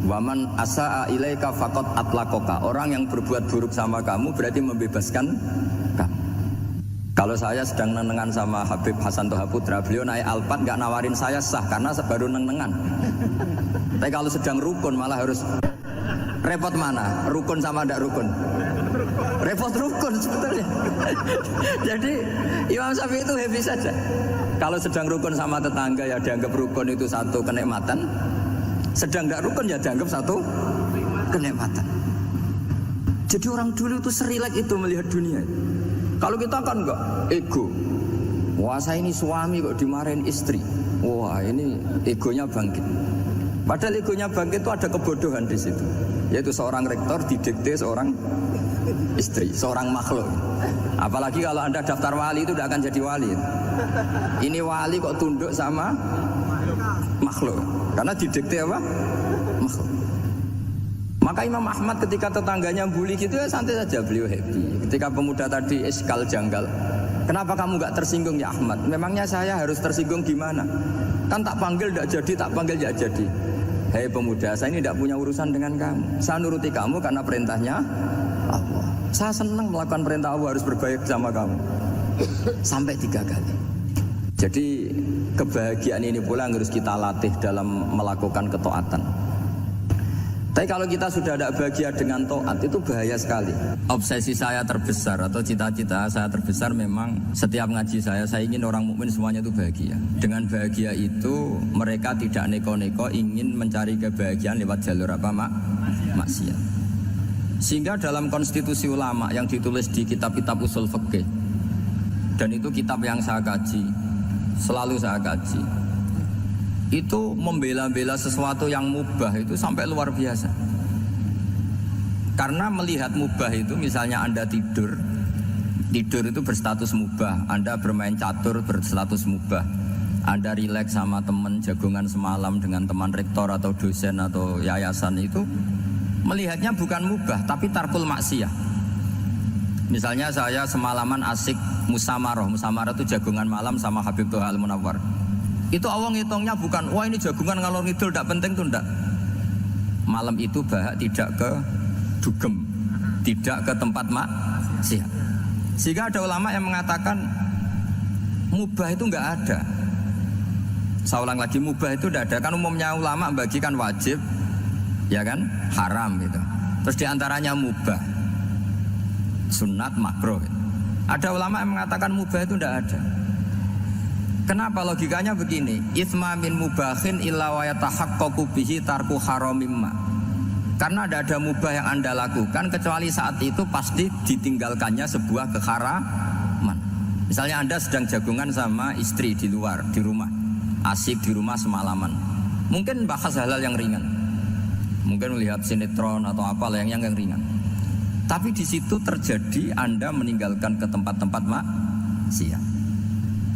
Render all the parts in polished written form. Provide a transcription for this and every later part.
Waman asa'a ilaika faqad atlaqaka. Orang yang berbuat buruk sama kamu berarti membebaskan kamu. Kalau saya sedang nenengan sama Habib Hasan Toha Putra, beliau naik Alphard nggak nawarin saya sah karena baru nenengan. Tapi kalau sedang rukun malah harus repot mana? Rukun sama tidak rukun? Repot rukun sebetulnya. Jadi Imam Syafi'i itu happy saja. Kalau sedang rukun sama tetangga ya dianggap rukun itu satu kenikmatan. Sedang tidak rukun ya dianggap satu kenikmatan. Jadi orang dulu itu serilek itu melihat dunia. Kalau kita kan enggak, ego. Wah saya ini suami kok dimarahin istri. Wah ini egonya bangkit. Padahal egonya bangkit itu ada kebodohan di situ. Yaitu seorang rektor didikte seorang istri, seorang makhluk. Apalagi kalau Anda daftar wali itu tidak akan jadi wali. Ini wali kok tunduk sama makhluk. Karena didikte apa? Makhluk. Maka Imam Ahmad ketika tetangganya bully gitu ya santai saja, beliau happy. Ketika pemuda tadi iskal janggal, kenapa kamu gak tersinggung ya Ahmad? Memangnya saya harus tersinggung gimana? Kan tak panggil tidak jadi, tak panggil tidak jadi. Hei pemuda, saya ini tidak punya urusan dengan kamu. Saya nuruti kamu karena perintahnya Allah. Saya senang melakukan perintah Allah, harus berbaik sama kamu. Sampai 3 kali. Jadi kebahagiaan ini pula yang harus kita latih dalam melakukan ketaatan. Tapi kalau kita sudah tidak bahagia dengan taat itu bahaya sekali. Obsesi saya terbesar atau cita-cita saya terbesar memang setiap ngaji saya ingin orang mukmin semuanya itu bahagia. Dengan bahagia itu mereka tidak neko-neko ingin mencari kebahagiaan lewat jalur apa maksiat. Sehingga dalam konstitusi ulama yang ditulis di kitab-kitab usul fikih, dan itu kitab yang saya kaji, selalu saya kaji, itu membela-bela sesuatu yang mubah itu sampai luar biasa. Karena melihat mubah itu, misalnya Anda tidur itu berstatus mubah. Anda bermain catur berstatus mubah. Anda rileks sama teman jagungan semalam dengan teman rektor atau dosen atau yayasan, itu melihatnya bukan mubah tapi tarkul maksiyah. Misalnya saya semalaman asik musamarah itu jagungan malam sama Habib Toha Al-Munawwar. Itu Allah ngitungnya bukan, wah ini jagungan ngalor ngidul tidak penting tuh, enggak. Malam itu bahak tidak ke dugem, tidak ke tempat maksiat. Sehingga ada ulama yang mengatakan mubah itu enggak ada. Saya ulang lagi, mubah itu enggak ada. Kan umumnya ulama membagikan wajib, ya kan, haram gitu. Terus diantaranya mubah, sunat, makruh. Ada ulama yang mengatakan mubah itu enggak ada. Kenapa? Logikanya begini, itsma min mubahin illa wa yatahaqqaqu bihi tarku haramimma. Karena tidak ada mubah yang Anda lakukan kecuali saat itu pasti ditinggalkannya sebuah keharaman. Misalnya Anda sedang jagungan sama istri di luar, di rumah, asik di rumah semalaman. Mungkin bahas hal-hal yang ringan, mungkin melihat sinetron atau apalah yang ringan. Tapi di situ terjadi Anda meninggalkan ke tempat-tempat maksiat.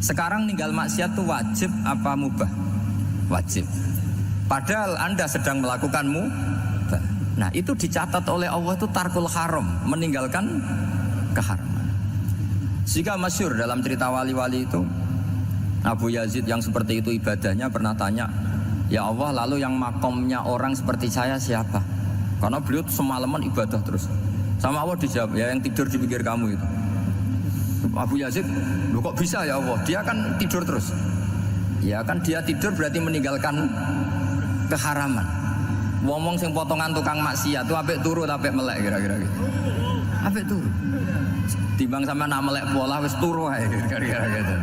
Sekarang ninggal maksiat itu wajib apa mubah? Wajib. Padahal Anda sedang melakukan mubah. Nah itu dicatat oleh Allah itu tarkul haram, meninggalkan keharaman. Sehingga masyhur dalam cerita wali-wali itu, Abu Yazid yang seperti itu ibadahnya pernah tanya, ya Allah lalu yang makomnya orang seperti saya siapa? Karena beliau semalaman ibadah terus. Sama Allah dijawab, ya yang tidur di pinggir kamu itu. Abu Yazid, loh kok bisa ya Allah? Dia kan tidur terus. Ya kan dia tidur berarti meninggalkan keharaman. Ngomong sing potongan tukang maksiat itu apik turu apik melek kira-kira gitu. Apik turu. Timbang sama nak melek pola wis turu ae kira-kira gitu.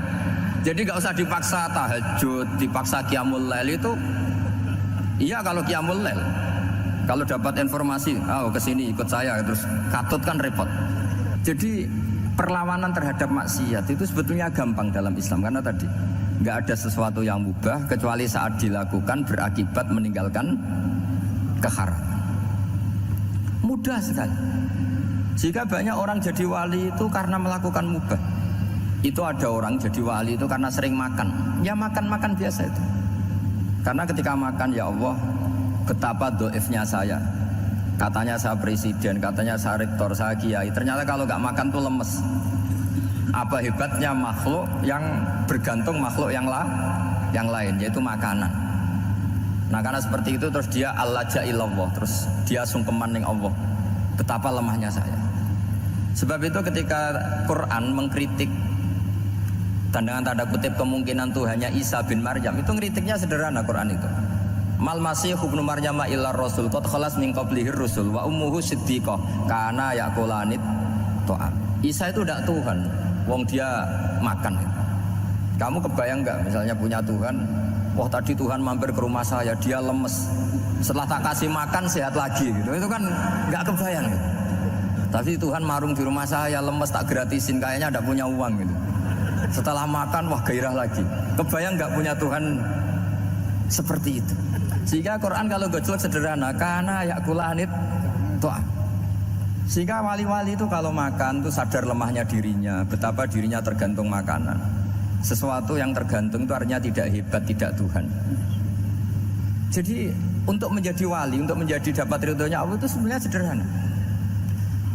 Jadi enggak usah dipaksa tahajud, dipaksa qiyamul lail itu. Iya kalau qiyamul lail. Kalau dapat informasi, kesini ikut saya terus katut kan repot. Jadi perlawanan terhadap maksiat itu sebetulnya gampang dalam Islam karena tadi nggak ada sesuatu yang mubah kecuali saat dilakukan berakibat meninggalkan keharaman. Mudah sekali. Jika banyak orang jadi wali itu karena melakukan mubah. Itu ada orang jadi wali itu karena sering makan. Ya makan biasa itu. Karena ketika makan, ya Allah, betapa doifnya saya. Katanya saya presiden, katanya saya rektor, saya kiai. Ternyata kalau nggak makan tuh lemes. Apa hebatnya makhluk yang bergantung makhluk yang lain, yaitu makanan. Nah karena seperti itu terus dia allaja ilallah, terus dia sungkeman ning Allah. Betapa lemahnya saya. Sebab itu ketika Quran mengkritik dan dengan tanda kutip kemungkinan Tuhannya Isa bin Maryam, itu ngeritiknya sederhana Quran itu. Mal masih ibnu Maryam illa rasul qad khalas min qablihi rusul wa ummuhu siddiqah kana yaqulanit ta'am. Isa itu tidak Tuhan, wong dia makan. Kamu kebayang enggak misalnya punya Tuhan, wah tadi Tuhan mampir ke rumah saya, dia lemes. Setelah tak kasih makan sehat lagi gitu. Itu kan enggak kebayang gitu. Tapi Tuhan marung di rumah saya, lemes tak gratisin, kayaknya enggak punya uang gitu. Setelah makan wah gairah lagi. Kebayang enggak punya Tuhan seperti itu. Sehingga Quran kalau gojlok sederhana, karena yakulanit to'am. Sehingga wali-wali itu kalau makan itu sadar lemahnya dirinya, betapa dirinya tergantung makanan. Sesuatu yang tergantung itu artinya tidak hebat, tidak Tuhan. Jadi untuk menjadi wali, untuk menjadi dapat ridhonya Allah itu sebenarnya sederhana.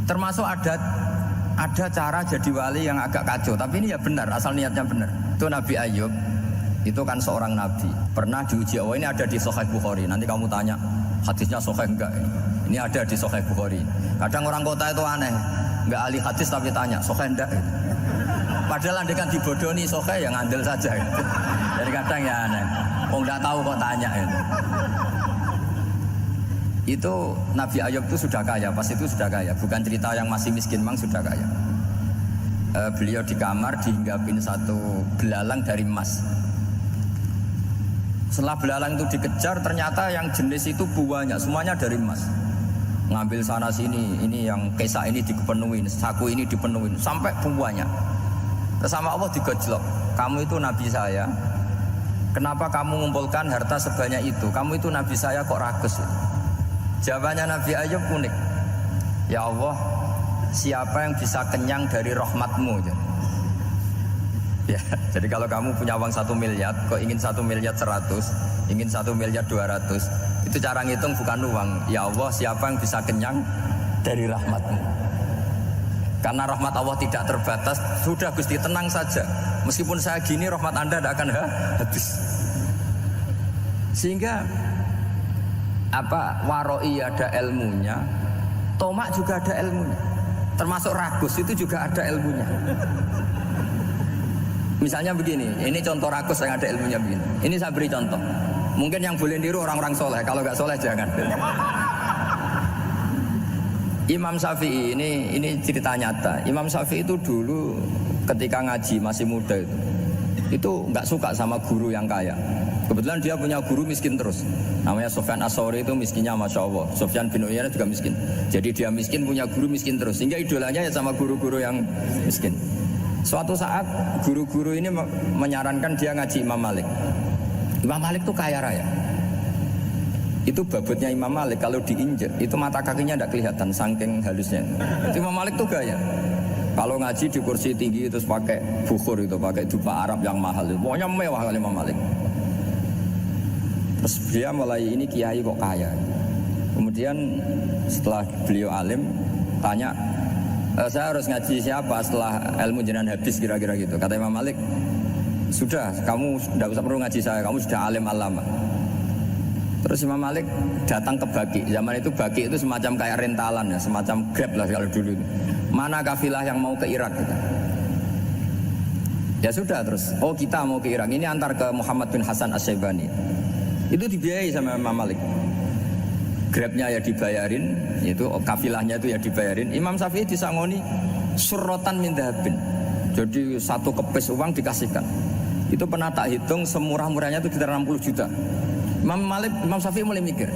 Termasuk ada cara jadi wali yang agak kacau, tapi ini ya benar, asal niatnya benar. Itu Nabi Ayub, itu kan seorang nabi, pernah diuji Allah. Ini ada di Sahih Bukhari. Nanti kamu tanya hadisnya sahih enggak? Ini ada di Sahih Bukhari. Kadang orang kota itu aneh, enggak ahli hadis tapi tanya sahih enggak? Padahal andekan dibodoni sahih ya ngandel saja. Jadi kadang ya aneh. Oh enggak tahu kok tanya itu. Itu Nabi Ayub itu sudah kaya, pas itu sudah kaya. Bukan cerita yang masih miskin, memang sudah kaya. Beliau di kamar dihinggapin satu belalang dari emas. Setelah belalang itu dikejar, ternyata yang jenis itu buahnya semuanya dari emas. Ngambil sana sini, ini yang kesa ini dipenuhin, saku ini dipenuhin, sampai buahnya. Sama Allah digojlok, kamu itu nabi saya, kenapa kamu mengumpulkan harta sebanyak itu? Kamu itu nabi saya kok rakus? Jawabannya Nabi Ayub unik. Ya Allah, siapa yang bisa kenyang dari rahmatmu? Ya, jadi kalau kamu punya uang 1 miliar, kok ingin 1 miliar 100, ingin 1 miliar 200, itu cara ngitung bukan uang. Ya Allah, siapa yang bisa kenyang dari rahmatmu? Karena rahmat Allah tidak terbatas. Sudah Gusti, tenang saja. Meskipun saya gini, rahmat Anda tidak akan habis. Sehingga waroi ada ilmunya, tomak juga ada ilmunya, termasuk ragus itu juga ada ilmunya. Misalnya begini, ini contoh ragus yang ada ilmunya begini. Ini saya beri contoh. Mungkin yang boleh niru orang-orang soleh, kalau nggak soleh jangan. Imam Syafi'i ini cerita nyata. Imam Syafi'i itu dulu ketika ngaji masih muda itu nggak suka sama guru yang kaya. Kebetulan dia punya guru miskin terus. Namanya Sufyan As-Tsauri, itu miskinnya Masya Allah. Sufyan bin Uyainah juga miskin. Jadi dia miskin, punya guru miskin terus. Sehingga idolanya ya sama guru-guru yang miskin. Suatu saat guru-guru ini menyarankan dia ngaji Imam Malik. Imam Malik itu kaya raya. Itu babutnya Imam Malik kalau diinjek itu mata kakinya tidak kelihatan saking halusnya. Itu Imam Malik tuh gaya. Kalau ngaji di kursi tinggi terus pakai bukhur itu, pakai dupa Arab yang mahal itu. Pokoknya mewah kali Imam Malik. Terus dia mulai ini kiai kok kaya. Kemudian setelah beliau alim tanya, saya harus ngaji siapa setelah ilmu jenengan habis kira-kira gitu. Kata Imam Malik, sudah kamu tidak usah perlu ngaji saya, kamu sudah alim alama. Terus Imam Malik datang ke Baki. Zaman itu Baki itu semacam kayak rentalan ya, semacam Grab lah kalau dulu. Mana kafilah yang mau ke Irak gitu. Ya sudah terus, oh kita mau ke Irak. Ini antar ke Muhammad bin Hasan As-Syaibani. Itu dibiayai sama Imam Malik. Grabnya ya dibayarin, itu kafilahnya itu ya dibayarin. Imam Syafi'i disangoni surrotan min dhahabin. Jadi satu kepes uang dikasihkan. Itu pernah tak hitung semurah-murahnya itu sekitar 60 juta. Imam Syafi'i mulai mikir,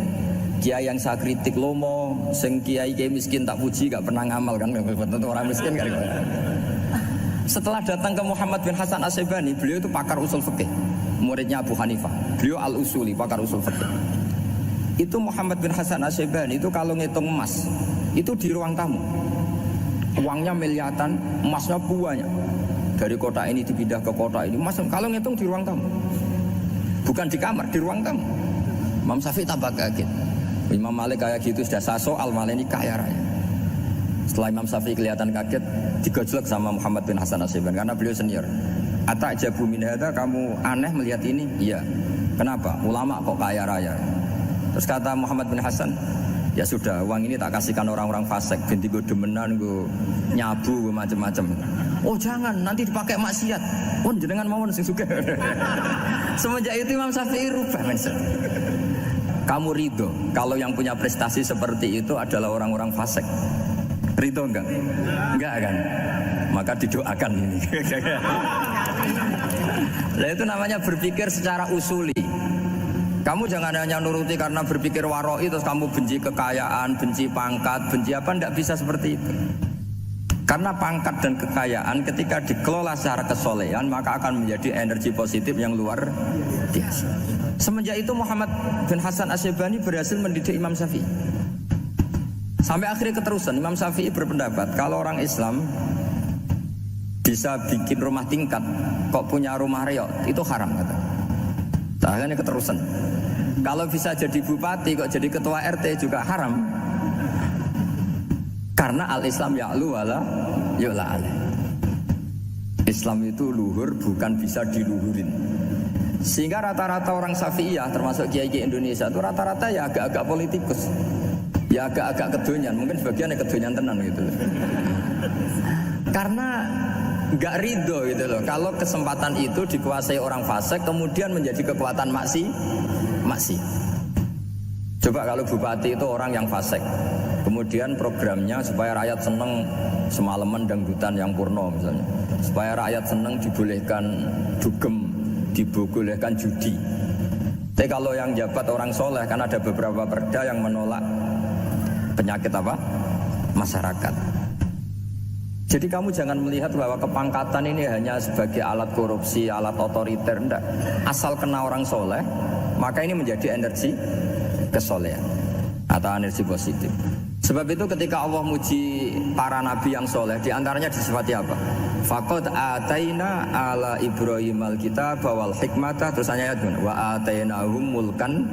kiai yang saya kritik lomo, sing kiai miskin tak puji, gak pernah ngamal kan, tentu orang miskin kan. Setelah datang ke Muhammad bin Hasan As-Syaibani, beliau itu pakar usul fikih, muridnya Abu Hanifah. Beliau al-usuli, pakar usul fikih. Itu Muhammad bin Hasan As-Syaibani itu kalau ngitung emas, itu di ruang tamu. Uangnya miliaran, emasnya banyak. Dari kota ini dipindah ke kota ini, emas kalau ngitung di ruang tamu. Bukan di kamar, di ruang tamu. Imam Syafi'i tambah kaget. Imam Malik kayak gitu sudah saya soal, malah ini kaya raya. Setelah Imam Syafi'i kelihatan kaget, digojlok sama Muhammad bin Hasan As-Syaibani karena beliau senior. Ata'jabu min hadza, kamu aneh melihat ini? Iya. Kenapa? Ulama kok kaya raya. Terus kata Muhammad bin Hasan, ya sudah, uang ini tak kasihkan orang-orang fasik, ganti gue demenan, gue nyabu, gue macam-macam. Oh jangan, nanti dipakai maksiat. Oh jenengan mawon sing sugih. Semenjak itu Imam Syafi'i rubah mindset. Kamu ridho kalau yang punya prestasi seperti itu adalah orang-orang fasik? Ridho enggak? Enggak kan? Maka didoakan ini. Nah itu namanya berpikir secara usuli. Kamu jangan hanya nuruti karena berpikir waroi terus kamu benci kekayaan, benci pangkat, benci apa, tidak bisa seperti itu. Karena pangkat dan kekayaan ketika dikelola secara kesolehan maka akan menjadi energi positif yang luar biasa. Semenjak itu Muhammad bin Hasan Asy-Syaibani berhasil mendidik Imam Syafi'i. Sampai akhirnya keterusan Imam Syafi'i berpendapat kalau orang Islam bisa bikin rumah tingkat kok punya rumah reot itu haram kata. Ini keterusan. Kalau bisa jadi bupati kok jadi ketua RT juga haram. Karena al-Islam ya'lu wala yu'la alaih. Islam itu luhur bukan bisa diluhurin. Sehingga rata-rata orang Syafi'iyah termasuk kiai-kiai Indonesia itu rata-rata ya agak-agak politikus. Ya agak-agak kedonyan, mungkin sebagian ya kedonyan tenan gitu. Karena enggak ridho gitu loh. Kalau kesempatan itu dikuasai orang fasik kemudian menjadi kekuatan maksi. Coba kalau bupati itu orang yang fasik, kemudian programnya supaya rakyat seneng semalaman dangdutan yang purno misalnya, supaya rakyat seneng dibolehkan dugem, dibolehkan judi. Tapi kalau yang jabat orang soleh kan ada beberapa perda yang menolak penyakit apa? Masyarakat. Jadi kamu jangan melihat bahwa kepangkatan ini hanya sebagai alat korupsi, alat otoriter, enggak. Asal kena orang soleh, maka ini menjadi energi kesolehan atau energi positif. Sebab itu ketika Allah muji para nabi yang soleh, diantaranya disifati apa? Faqad ataina ala Ibrahim al-kitab wal hikmata, terus ayat wa atainahum mulkan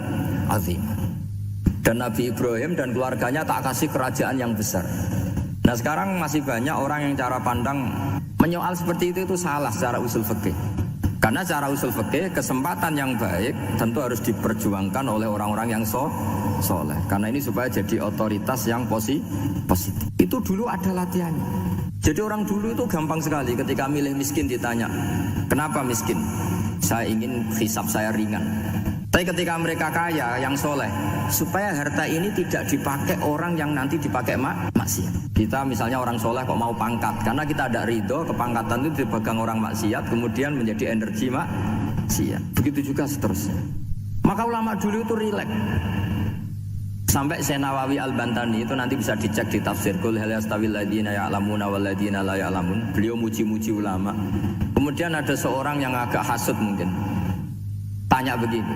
azim. Dan Nabi Ibrahim dan keluarganya tak kasih kerajaan yang besar. Nah sekarang masih banyak orang yang cara pandang menyoal seperti itu salah secara usul fikih. Karena secara usul fikih kesempatan yang baik tentu harus diperjuangkan oleh orang-orang yang soleh. Karena ini supaya jadi otoritas yang positif. Itu dulu ada latihannya. Jadi orang dulu itu gampang sekali ketika milih miskin ditanya, kenapa miskin? Saya ingin hisab saya ringan. Tapi ketika mereka kaya, yang soleh, supaya harta ini tidak dipakai orang yang nanti dipakai maksiat. Kita misalnya orang soleh kok mau pangkat, karena kita ada ridho, kepangkatan itu dipegang orang maksiat, kemudian menjadi energi maksiat. Begitu juga seterusnya. Maka ulama dulu itu rileks. Sampai Syekh Nawawi Al-Bantani itu nanti bisa dicek di tafsir Qul hal yastawil ladzina ya'lamuna wal ladzina la ya'lamun. Beliau muji-muji ulama. Kemudian ada seorang yang agak hasud mungkin. Tanya begini,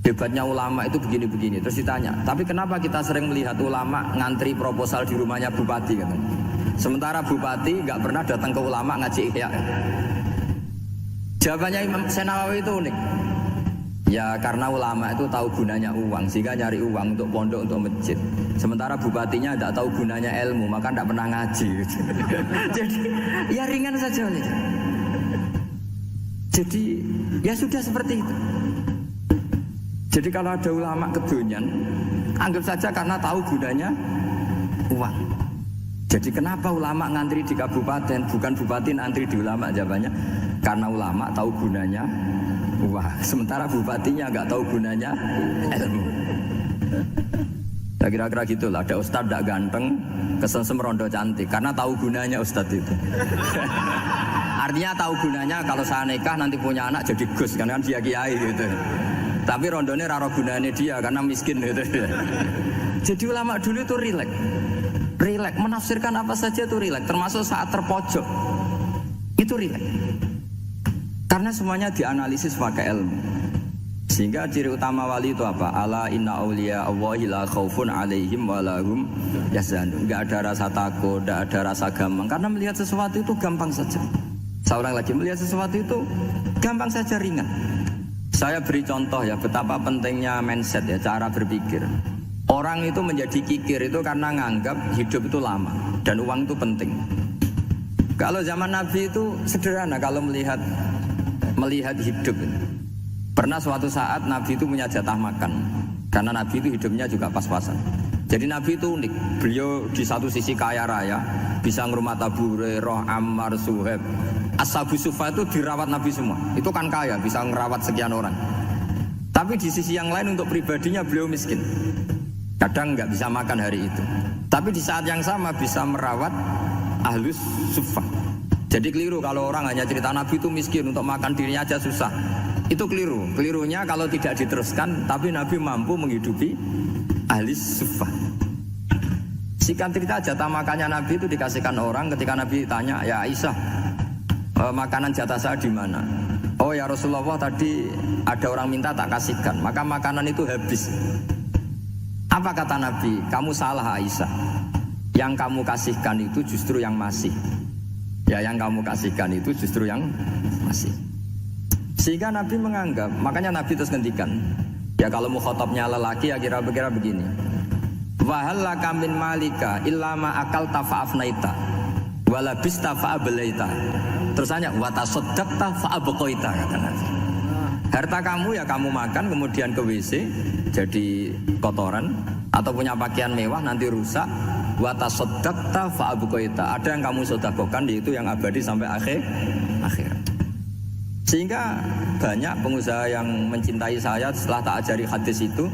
hebatnya ulama itu begini-begini. Terus ditanya, tapi kenapa kita sering melihat ulama ngantri proposal di rumahnya bupati kan? Sementara bupati nggak pernah datang ke ulama ngaji ihya. Jawabannya Imam Syekh Nawawi itu unik. Ya karena ulama itu tahu gunanya uang, sehingga nyari uang untuk pondok, untuk masjid. Sementara bupatinya tidak tahu gunanya ilmu, maka tidak pernah ngaji. Jadi ya ringan saja. Jadi ya sudah seperti itu. Jadi kalau ada ulama kedonyan, anggap saja karena tahu gunanya uang. Jadi kenapa ulama ngantri di kabupaten, bukan bupati ngantri di ulama? Jawabannya karena ulama tahu gunanya uang, sementara bupatinya nggak tahu gunanya ilmu. Ya kira-kira gitulah. Ada ustadz tidak ganteng, kesensem rondo cantik, karena tahu gunanya ustadz itu. Artinya tahu gunanya kalau saya nikah nanti punya anak jadi gus, kan dia kiai gitu. Tapi rondone raro gunanya dia karena miskin gitu. Jadi ulama dulu itu rileks, menafsirkan apa saja itu rileks, termasuk saat terpojok itu rileks. Karena semuanya dianalisis pakai ilmu. Sehingga ciri utama wali itu apa? Ala inna awliya Allahi la khaufun alaihim wa lahum yahzanun. Enggak ada rasa takut, enggak ada rasa gampang. Karena melihat sesuatu itu gampang saja. Seorang lagi melihat sesuatu itu gampang saja, ringan. Saya beri contoh ya betapa pentingnya mindset ya, cara berpikir. Orang itu menjadi kikir itu karena nganggap hidup itu lama dan uang itu penting. Kalau zaman Nabi itu sederhana kalau melihat hidup. Pernah suatu saat Nabi itu punya jatah makan, karena Nabi itu hidupnya juga pas-pasan. Jadi Nabi itu unik, beliau di satu sisi kaya raya, bisa ngurmat Abu Hurairah, Ammar, Suhaib. Ashabu Sufa itu dirawat Nabi semua, itu kan kaya, bisa ngerawat sekian orang. Tapi di sisi yang lain untuk pribadinya beliau miskin, kadang nggak bisa makan hari itu. Tapi di saat yang sama bisa merawat Ahlus Sufa. Jadi keliru kalau orang hanya cerita Nabi itu miskin, untuk makan dirinya aja susah. Itu keliru. Kelirunya kalau tidak diteruskan, tapi Nabi mampu menghidupi ahli suffah. Singkat cerita jatah makannya Nabi itu dikasihkan orang ketika Nabi tanya, ya Aisyah, makanan jatah saya di mana? Oh ya Rasulullah, tadi ada orang minta tak kasihkan, maka makanan itu habis. Apa kata Nabi? Kamu salah Aisyah. Yang kamu kasihkan itu justru yang masih. Ya yang kamu kasihkan itu justru yang masih. Sehingga Nabi menganggap, makanya Nabi terus ngendikan, ya kalau mukhatabnya lelaki ya kira-kira begini. Wahal laka min malika illa ma akalta fa'afnaita wala bista fa'ablaita. Terus tanya wa tasaddaqta fa'abqaita, kata Nabi. Harta kamu ya kamu makan kemudian ke WC jadi kotoran, atau punya pakaian mewah nanti rusak. Wa tasaddaqta fa'abqaita. Ada yang kamu sedekahkan, yaitu yang abadi sampai akhir. Sehingga banyak pengusaha yang mencintai saya setelah tak ajari hadis itu,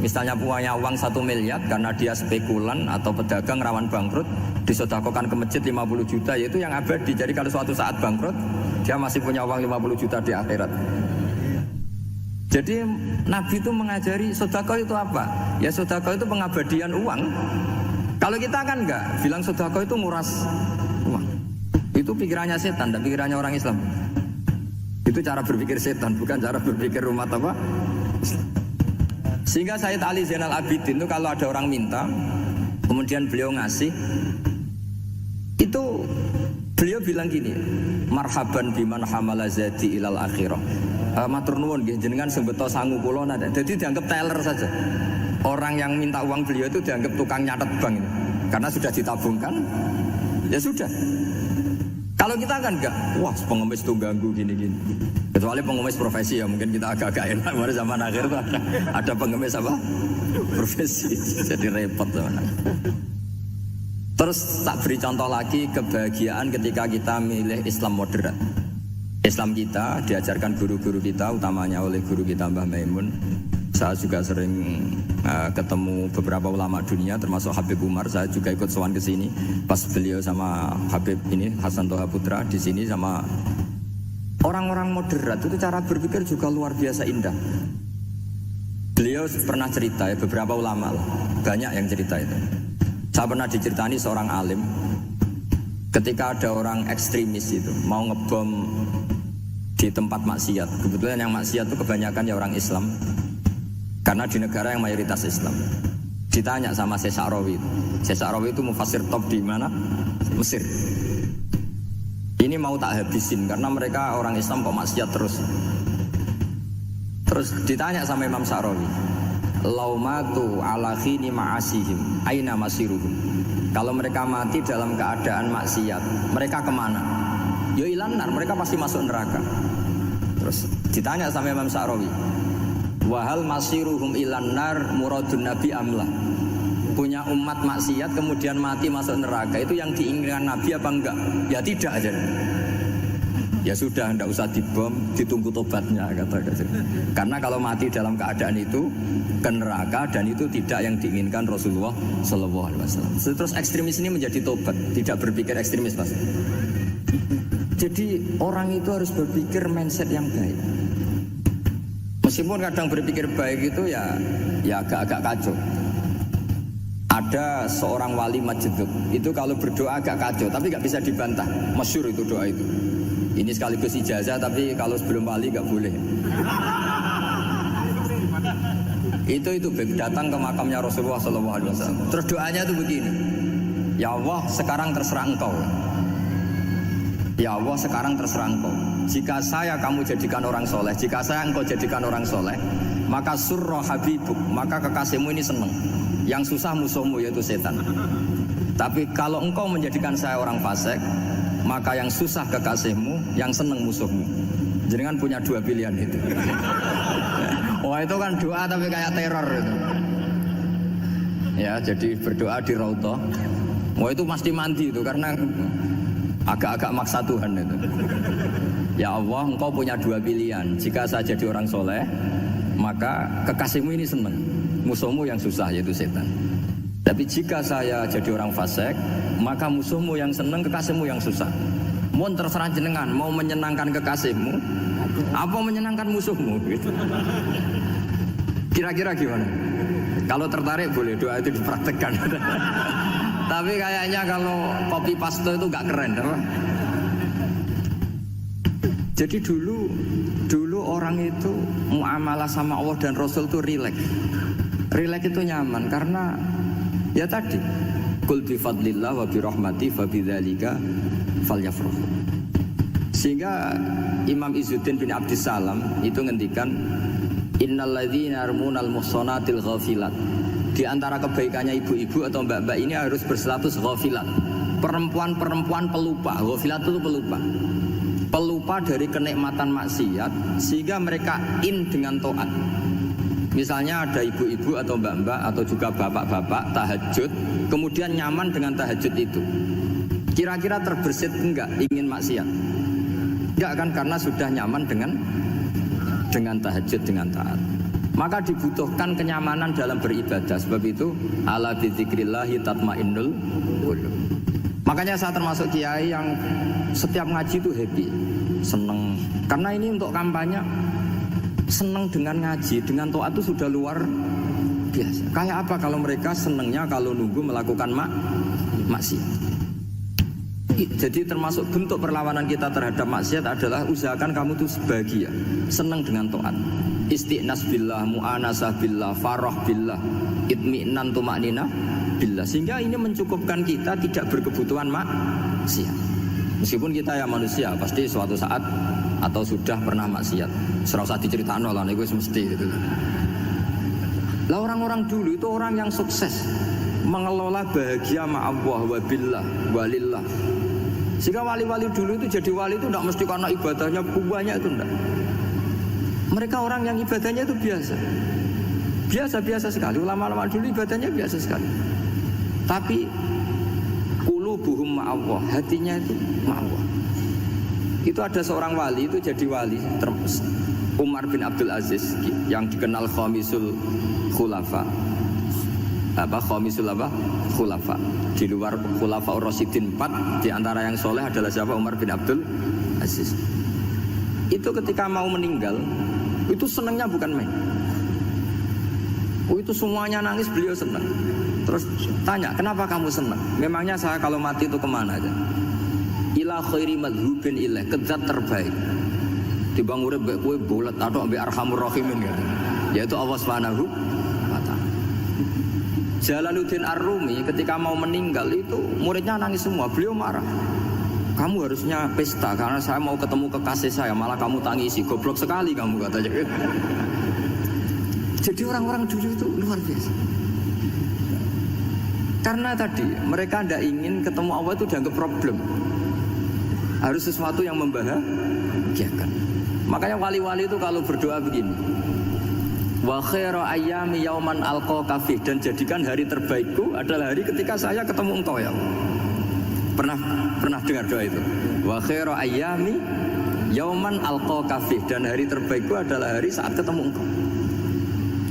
misalnya punya uang 1 miliar karena dia spekulan atau pedagang rawan bangkrut, disedekahkan ke masjid 50 juta, yaitu yang abadi. Jadi kalau suatu saat bangkrut, dia masih punya uang 50 juta di akhirat. Jadi Nabi itu mengajari sedekah itu apa? Ya sedekah itu pengabadian uang. Kalau kita kan enggak, bilang sedekah itu nguras uang. Itu pikirannya setan dan pikirannya orang Islam. Itu cara berpikir setan, bukan cara berpikir umat apa? Sehingga Sayyid Ali Zainal Abidin itu kalau ada orang minta, kemudian beliau ngasih, itu beliau bilang gini, marhaban biman hamala zati ilal akhirah. Matur nuwun nggih jenengan sing beto sangu kula nada. Jadi dianggap teller saja. Orang yang minta uang beliau itu dianggap tukang nyatet bank ini. Karena sudah ditabungkan, ya sudah. Kalau kita kan enggak, wah pengemis tuh ganggu gini-gini. Kecuali pengemis profesi ya mungkin kita agak-agak enak. Pada zaman akhir tuh ada pengemis apa? Profesi, jadi repot teman. Terus tak beri contoh lagi kebahagiaan ketika kita milih Islam moderat. Islam kita diajarkan guru-guru kita, utamanya oleh guru kita Mbah Maimun. Saya juga sering ketemu beberapa ulama dunia, termasuk Habib Umar. Saya juga ikut sowan ke sini pas beliau sama Habib ini Hasan Toha Putra di sini sama orang-orang moderat. Itu cara berpikir juga luar biasa indah. Beliau pernah cerita ya, beberapa ulama lah, banyak yang cerita itu. Saya pernah diceritani seorang alim ketika ada orang ekstremis itu mau ngebom di tempat maksiat. Kebetulan yang maksiat itu kebanyakan ya orang Islam. Karena di negara yang mayoritas Islam. Ditanya sama Syekh Sa'rawi itu. Syekh Sa'rawi itu mufasir top di mana? Mesir. Ini mau tak habisin karena mereka orang Islam kok maksiat terus. Terus ditanya sama Imam Sa'rawi, laumatu ala khini ma'asihim aina masiruhum. Kalau mereka mati dalam keadaan maksiat, mereka kemana? Ya ilanar, mereka pasti masuk neraka. Terus ditanya sama Imam Sa'rawi, wahal masiruhum ilanar muradun nabi amlah. Punya umat maksiat kemudian mati masuk neraka, itu yang diinginkan Nabi apa enggak? Ya tidak aja. Ya sudah, enggak usah dibom, ditunggu tobatnya kata. Karena kalau mati dalam keadaan itu ke neraka, dan itu tidak yang diinginkan Rasulullah Sallallahu Alaihi Wasallam. Terus ekstremis ini menjadi tobat, tidak berpikir ekstremis mas. Jadi orang itu harus berpikir mindset yang baik. Meskipun kadang berpikir baik itu ya agak-agak kacau. Ada seorang wali Majdud itu kalau berdoa agak kacau, tapi nggak bisa dibantah. Masyhur itu doa itu. Ini sekaligus ijazah, tapi kalau sebelum wali nggak boleh. Itu datang ke makamnya Rasulullah SAW. Terus doanya itu begini. Ya Allah, sekarang terserah Engkau. Ya Allah, sekarang terserah Engkau. Jika saya kamu jadikan orang soleh, jika saya Engkau jadikan orang soleh, maka surra habibuk, maka kekasihmu ini senang. Yang susah musuhmu yaitu setan. Tapi kalau Engkau menjadikan saya orang fasik, maka yang susah kekasihmu, yang senang musuhmu. Jenengan punya dua pilihan itu. Wah itu kan doa tapi kayak teror itu. Ya jadi berdoa di Raudhah. Wah itu pasti mandi itu karena agak-agak maksa Tuhan itu. Ya Allah, engkau punya dua pilihan. Jika saya jadi orang soleh, maka kekasihmu ini senang. Musuhmu yang susah yaitu setan. Tapi jika saya jadi orang fasik, maka musuhmu yang senang, kekasihmu yang susah. Mohon terserah jenengan, mau menyenangkan kekasihmu, apa menyenangkan musuhmu? Gitu. Kira-kira gimana? Kalau tertarik boleh doa itu dipraktekkan. Tapi kayaknya kalau copy paste itu gak keren, apa? Jadi dulu orang itu muamalah sama Allah dan Rasul itu rileks. Rileks itu nyaman karena ya tadi qul bi fadlillah wa bi rahmati fa bidzalika falyafrahu. Sehingga Imam Izzuddin bin Abdissalam itu ngendikan innal ladzina yarmunal muhsanatil ghafilat. Di antara kebaikannya ibu-ibu atau mbak-mbak ini harus berstatus ghafilat. Perempuan-perempuan pelupa. Ghafilat itu pelupa. Pelupa dari kenikmatan maksiat sehingga mereka dengan taat. Misalnya ada ibu-ibu atau mbak-mbak atau juga bapak-bapak tahajud, kemudian nyaman dengan tahajud itu. Kira-kira terbersit enggak ingin maksiat? Enggak kan, karena sudah nyaman dengan tahajud, dengan taat. Maka dibutuhkan kenyamanan dalam beribadah. Sebab itu ala bidzikrillahi tatmainnul qulub. Makanya saya termasuk kiai yang setiap ngaji itu happy, seneng. Karena ini untuk kampanye, seneng dengan ngaji, dengan taat itu sudah luar biasa. Kayak apa kalau mereka senengnya kalau nunggu melakukan maksiat. Jadi termasuk bentuk perlawanan kita terhadap maksiat adalah usahakan kamu tuh bahagia, seneng dengan taat. Istiqnas billah, mu'anasah billah, farah billah, itmi'nan tumaknina billah. Sehingga ini mencukupkan kita tidak berkebutuhan maksiat. Meskipun kita ya manusia, pasti suatu saat atau sudah pernah maksiat. Serasa diceritain lah, itu mesti gitu. Lah orang-orang dulu itu orang yang sukses mengelola bahagia ma Allah wa billah walillah. Sehingga wali-wali dulu itu jadi wali itu tidak mesti karena ibadahnya banyak, itu enggak. Mereka orang yang ibadahnya itu biasa sekali. Ulama-ulama dulu ibadahnya biasa sekali. Tapi qulubuhum ma'allah, hatinya itu ma'allah. Itu ada seorang wali itu jadi wali, Umar bin Abdul Aziz yang dikenal khamisul khulafa. Khulafa. Di luar khulafa Rasyidin 4, di antara yang soleh adalah siapa? Umar bin Abdul Aziz. Itu ketika mau meninggal, itu senangnya bukan main. Itu semuanya nangis, beliau senang. Terus tanya, kenapa kamu senang? Memangnya saya kalau mati itu kemana aja? Ila khairi madhubin ilah, kezat terbaik. Dibang urip mbek kowe bolet atau mbek arhamur rahimin kan. Yaitu Allah Subhanahu wa taala. Jalaluddin Ar-Rumi ketika mau meninggal itu muridnya nangis semua, beliau marah. Kamu harusnya pesta karena saya mau ketemu kekasih saya, malah kamu tangisi. Goblok sekali kamu, katanya. Jadi orang-orang dulu itu luar biasa. Karena tadi mereka tidak ingin ketemu Allah itu dianggap problem. Harus sesuatu yang membahagiakan. Makanya wali-wali itu kalau berdoa begini, wa khairu ayyami yauman alqa fi, dan jadikan hari terbaikku adalah hari ketika saya ketemu engkau ya Allah. Pernah dengar doa itu? Wa khairu ayyami yauman alqa fi, dan hari terbaikku adalah hari saat ketemu engkau.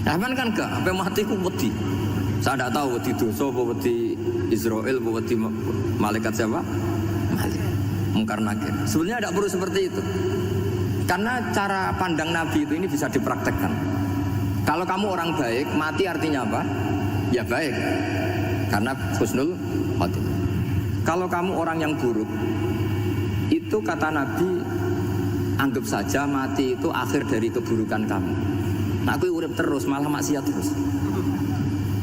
Nah, kan enggak, sampai mati ku wedi. Saya tidak tahu wedi dosa apa wedi Israel apa wedi malaikat siapa? Mungkar nakir. Sebenarnya tidak perlu seperti itu. Karena cara pandang Nabi itu ini bisa dipraktekkan. Kalau kamu orang baik, mati artinya apa? Ya baik. Karena husnul khotimah. Kalau kamu orang yang buruk, itu kata Nabi, anggap saja mati itu akhir dari keburukan kamu. Nah, aku urip terus, malah maksiat terus.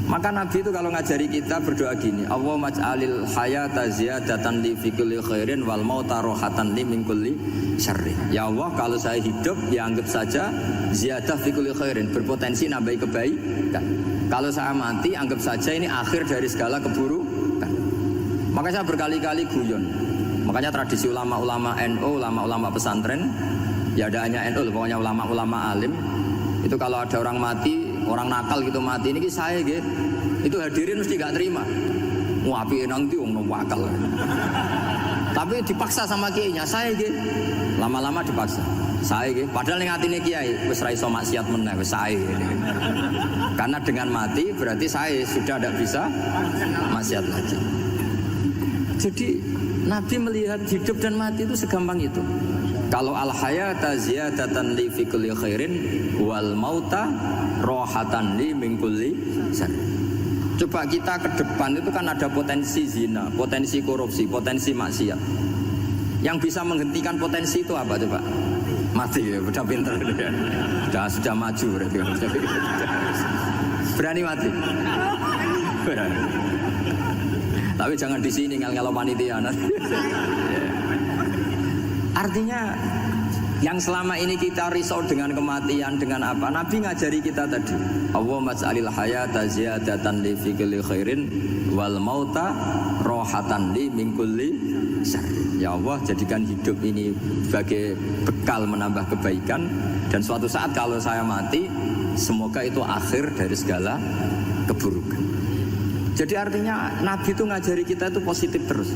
Maka Nabi itu kalau ngajari kita berdoa gini, Allahumma ij'alil hayata ziyadatan li fi kulli khairin wal mauta rohatan li min kulli syarrin. Ya Allah, kalau saya hidup ya anggap saja ziyadah fi kulli khairin, berpotensi nambahi kebaikan. Kalau saya mati anggap saja ini akhir dari segala keburukan. Maka saya berkali-kali guyon. Makanya tradisi ulama-ulama NU, ulama-ulama pesantren Ya ada hanya NU, pokoknya ulama-ulama alim. Itu kalau ada orang mati, orang nakal gitu mati, ini saya gitu. Itu hadirin mesti gak terima. Wapi nanti wong wakal. Tapi dipaksa sama kiainya, saya gitu. Lama-lama dipaksa. Saya gitu. Padahal yang atine kiai wis ra iso maksiat meneh wis saya gitu. Karena dengan mati berarti saya sudah tidak bisa maksiat lagi. Jadi Nabi melihat hidup dan mati itu segampang itu. Kalau al-hayata ziyadatan li fi kulli khairin wal mauta rohatan li min kulli syarr. Coba kita ke depan itu kan ada potensi zina, potensi korupsi, potensi maksiat. Yang bisa menghentikan potensi itu apa coba? Mati ya, udah pinter ya. Sudah maju berarti. Berani mati. Berani. Tapi jangan di sini ngel-ngelo panitia. Artinya yang selama ini kita risau dengan kematian, dengan apa? Nabi ngajari kita tadi. Allahumma ja'alil hayata ziyadatan li fi kulli khairin wal mauta rohatan li min kulli syarr. Ya Allah, jadikan hidup ini sebagai bekal menambah kebaikan, dan suatu saat kalau saya mati, semoga itu akhir dari segala keburukan. Jadi artinya Nabi itu ngajari kita itu positif terus.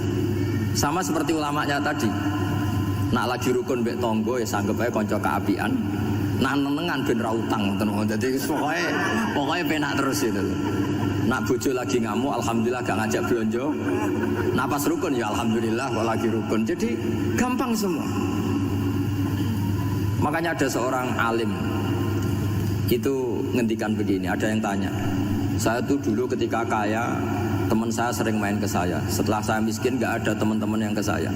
Sama seperti ulamanya tadi. Nak lagi rukun mbek tonggo ya sanggep ae kanca keapian. Nak nenengan ben ra utang ngoten. Dadi pokoke penak terus itu. Nak bojo lagi ngamuk alhamdulillah gak ngajak blonjo. Nak pas rukun ya alhamdulillah kok lagi rukun. Jadi gampang semua. Makanya ada seorang alim itu ngendikan begini, ada yang tanya. Saya tuh dulu ketika kaya, teman saya sering main ke saya. Setelah saya miskin gak ada teman-teman yang ke saya.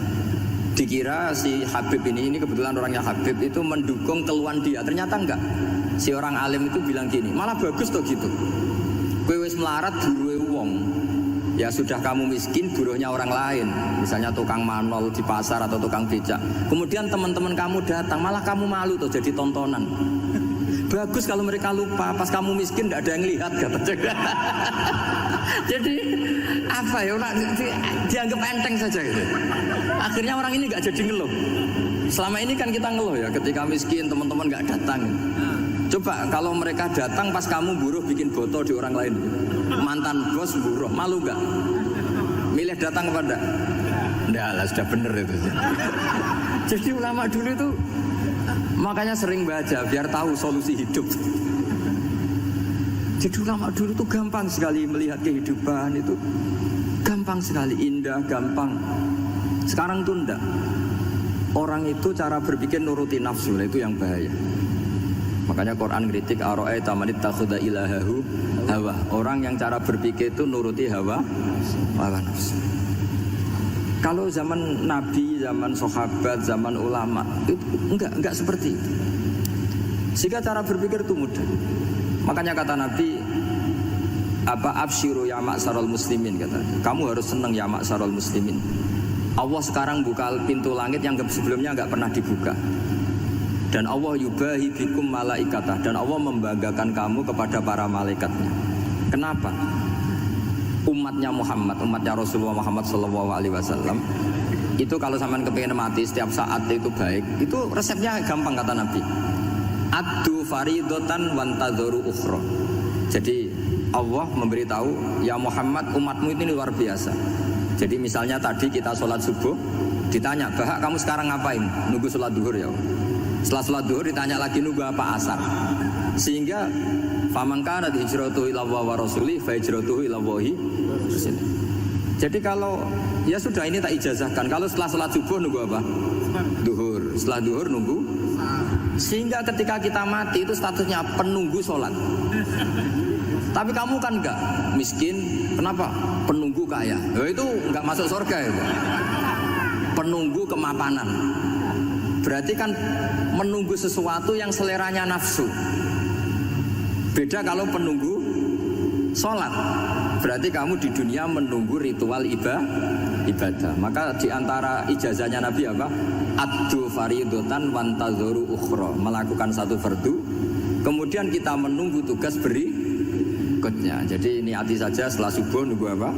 Dikira si Habib ini kebetulan orangnya Habib itu mendukung keluhan dia. Ternyata enggak. Si orang alim itu bilang gini, malah bagus tuh gitu. Kowe wis melarat buruhe wong. Ya sudah kamu miskin buruhnya orang lain. Misalnya tukang manol di pasar atau tukang becak. Kemudian teman-teman kamu datang, malah kamu malu tuh jadi tontonan. Bagus kalau mereka lupa pas kamu miskin tidak ada yang lihat kata. Jadi apa ya, dianggap enteng saja gitu. Akhirnya orang ini nggak jadi ngeluh. Selama ini kan kita ngeluh ya ketika miskin teman-teman nggak datang. Coba kalau mereka datang pas kamu buruh bikin foto di orang lain, mantan bos buruh, malu nggak? Milih datang kepada? Nggak lah, sudah bener itu. Jadi ulama dulu itu makanya sering baca biar tahu solusi hidup. Jadi ulama dulu itu gampang sekali melihat kehidupan itu, gampang sekali, indah, gampang. Sekarang tuh enggak. Orang itu cara berpikir nuruti nafsu, itu yang bahaya. Makanya Quran kritik ara'aita man ittakhadha ilahahu hawa. Orang yang cara berpikir itu nuruti hawa nafsu. Kalau zaman Nabi, zaman sahabat, zaman ulama itu enggak seperti itu. Sehingga cara berpikir itu mudah. Makanya kata Nabi, absyiru ya ma'syaral muslimin, kata. Kamu harus senang ya ma'syaral muslimin. Allah sekarang buka pintu langit yang sebelumnya enggak pernah dibuka. Dan Allah yubahi bikum malaikatah, dan Allah membanggakan kamu kepada para malaikatnya. Kenapa? Umatnya Muhammad, umatnya Rasulullah Muhammad SAW itu kalau sampean kepengin mati setiap saat itu baik, itu resepnya gampang kata Nabi. Addu faridotan wantadzoru ukhra. Jadi Allah memberitahu, ya Muhammad, umatmu ini luar biasa. Jadi misalnya tadi kita sholat subuh, ditanya, bahak kamu sekarang ngapain? Nunggu sholat duhur ya. Setelah sholat duhur ditanya lagi nunggu apa asar. Sehingga faman kana hijratuhu ila wa rasuli fa hijratuhu ila wahi. Jadi kalau ya sudah ini tak ijazahkan. Kalau setelah sholat subuh nunggu apa? Duhur. Setelah duhur nunggu. Sehingga ketika kita mati itu statusnya penunggu sholat. Tapi kamu kan enggak miskin. Kenapa? Penunggu kaya. Ya, itu enggak masuk surga itu. Penunggu kemapanan. Berarti kan menunggu sesuatu yang seleranya nafsu. Beda kalau penunggu sholat. Berarti kamu di dunia menunggu ritual ibadah. Maka diantara ijazahnya Nabi apa? Addu faridotan wantadzoru ukhra. Melakukan satu fardu. Kemudian kita menunggu tugas berikutnya. Jadi niati saja setelah subuh nunggu apa?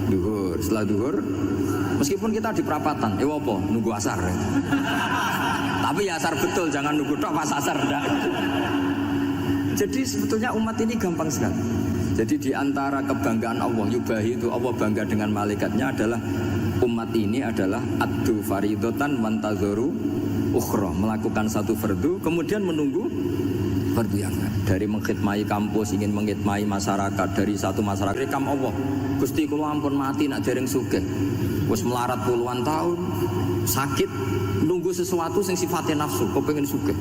Duhur. Setelah duhur, meskipun kita di perapatan, apa? Nunggu asar. Ya. Tapi ya asar betul, jangan nunggu tok pas asar. Enggak. Jadi sebetulnya umat ini gampang sekali. Jadi di antara kebanggaan Allah, yubahi itu Allah bangga dengan malaikatnya adalah umat ini adalah addu faridotan mantazoru ukhra, melakukan satu fardu kemudian menunggu fardu yang lain. Dari mengkhidmati kampus, ingin mengkhidmati masyarakat, dari satu masyarakat rekam Allah. Gusti kula ampun mati nak dereng sugih. Wis melarat puluhan tahun, sakit, nunggu sesuatu sing sifatnya nafsu, kepengin sugih.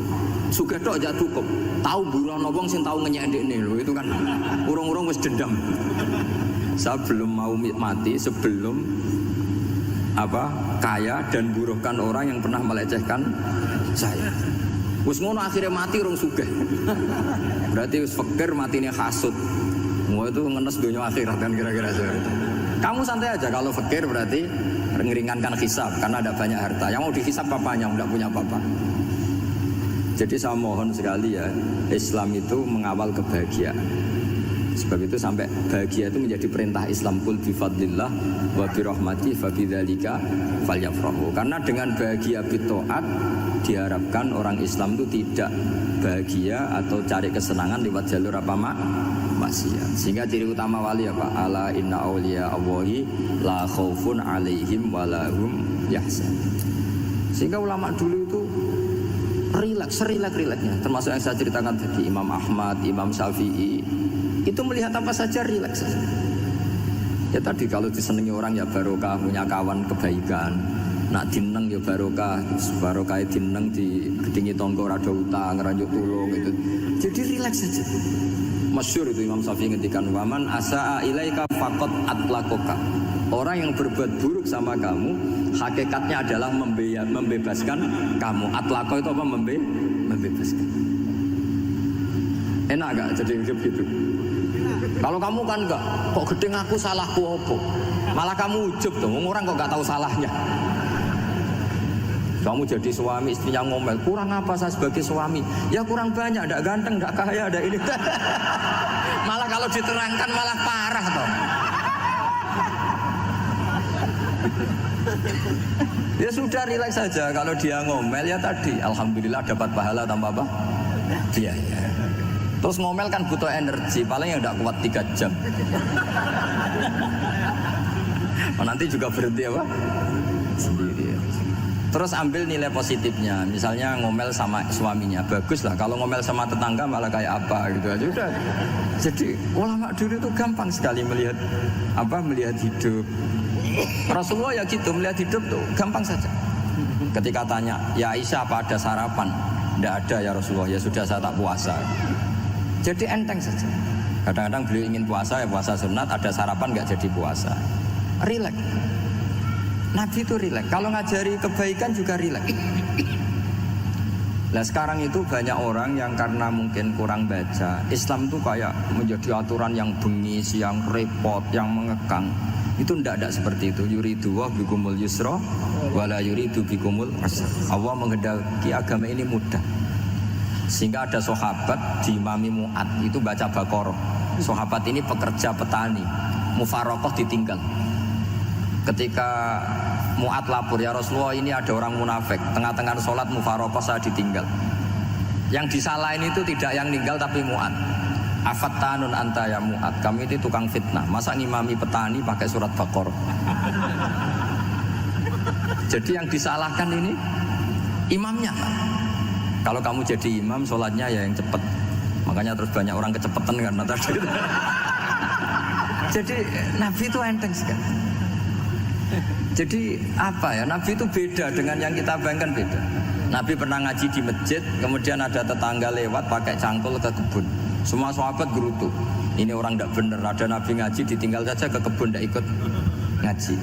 Sugih tok aja cukup. Tahu burono wong sing tahu ngenyek ndekne lho, itu kan urung-urung wis dendam. Saya belum mau mati sebelum kaya dan buruhkan orang yang pernah melecehkan saya. Wis ngono akhirnya mati rong sugih. Berarti wis fakir matine hasud. Mau itu ngenes dunia akhirat kan kira-kira seperti itu. Kamu santai aja kalau fakir berarti meringankan hisab karena ada banyak harta. Yang mau dihisab papanya enggak punya apa-apa. Jadi saya mohon sekali ya, Islam itu mengawal kebahagiaan. Sebab itu sampai bahagia itu menjadi perintah Islam, kul bi fadlillah wa bi rahmati fa bidzalika falyafrahu. Karena dengan bahagia bitaat diharapkan orang Islam itu tidak bahagia atau cari kesenangan lewat jalur maksiat. Sehingga ciri utama wali apa? Ala inna auliya Allahi la khaufun alaihim wa lahum yahzanun. Sehingga ulama dulu itu rileks-rileksnya, termasuk yang saya ceritakan tadi, Imam Ahmad, Imam Syafi'i, itu melihat apa saja rileks saja. Ya tadi kalau disenangi orang ya barokah, punya kawan kebaikan. Nak dineng ya barokah dineng di gedingi tonggo rada utang, ngeranjuk tulung itu. Jadi rileks saja. Masyhur itu Imam Syafi'i ngendikan waman asaa ilaika faqad atlaqaka. Orang yang berbuat buruk sama kamu hakikatnya adalah membebaskan kamu. Atlaqo itu apa? Membebaskan. Enak gak jadi hidup gitu? Kalau kamu kan enggak, kok gede ngaku salahku apa? Malah kamu ujub tuh, orang kok gak tahu salahnya. Kamu jadi suami, istrinya ngomel, kurang apa saya sebagai suami? Ya kurang banyak, enggak ganteng, enggak kaya, enggak ini. Malah kalau diterangkan malah parah toh. Ya sudah rileks saja. Kalau dia ngomel ya tadi, alhamdulillah dapat pahala tanpa apa? Dia ya. Terus ngomel kan butuh energi, paling yang enggak kuat 3 jam. Nanti juga berhenti apa? Sendiri. Terus ambil nilai positifnya, misalnya ngomel sama suaminya, bagus lah. Kalau ngomel sama tetangga malah kayak apa gitu aja udah. Jadi ulama dulu itu gampang sekali melihat hidup. Rasulullah ya gitu, melihat hidup tuh gampang saja. Ketika tanya, ya Aisyah apa ada sarapan? Tidak ada ya Rasulullah, ya sudah saya tak puasa. Jadi enteng saja. Kadang-kadang beliau ingin puasa ya puasa sunat, ada sarapan nggak jadi puasa. Rileks. Nabi itu rileks. Kalau ngajari kebaikan juga rileks. Nah sekarang itu banyak orang yang karena mungkin kurang baca, Islam itu kayak menjadi aturan yang bengis, yang repot, yang mengekang. Itu tidak seperti itu. Yuridu wa bikumul yusra wala yuridu bikumul usra. Allah menghendaki agama ini mudah. Sehingga ada sahabat di Imami Mu'ad itu baca Baqarah. Sahabat ini pekerja petani, mufarokoh ditinggal. Ketika Mu'ad lapor, ya Rasulullah ini ada orang munafik, tengah-tengah sholat mufarokoh saya ditinggal. Yang disalahin itu tidak yang ninggal tapi Mu'ad. Afattanun anta ya Mu'ad, kami itu tukang fitnah. Masa ngimami petani pakai surat Baqarah? Jadi yang disalahkan ini imamnya. Kalau kamu jadi imam, sholatnya ya yang cepat. Makanya terus banyak orang kecepetan karena tadi. Jadi Nabi itu enteng sekali. Jadi apa ya, Nabi itu beda dengan yang kita bayangkan, beda. Nabi pernah ngaji di masjid, kemudian ada tetangga lewat pakai cangkul ke kebun. Semua sahabat gerutu, ini orang tidak benar, ada Nabi ngaji ditinggal saja ke kebun, tidak ikut ngaji.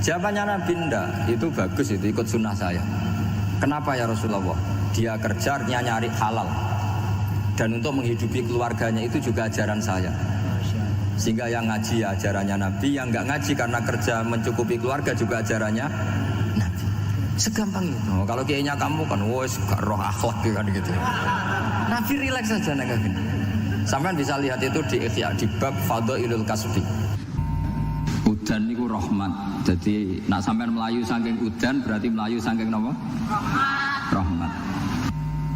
Jawabannya Nabi, tidak, itu bagus, itu ikut sunnah saya. Kenapa ya Rasulullah? Dia kerjanya nyari halal, dan untuk menghidupi keluarganya itu juga ajaran saya. Sehingga yang ngaji ya ajarannya Nabi, yang nggak ngaji karena kerja mencukupi keluarga juga ajarannya Nabi. Segampang itu. Oh, kalau kayaknya kamu kan, wes gak roh akhlak kan gitu. Nabi rileks saja nggak gini. Sampean bisa lihat itu di Ikhya di bab Fadhailul Kasbi. Udan niku rahmat. Jadi nak sampean melayu saking udan berarti melayu saking napa? Rahmat.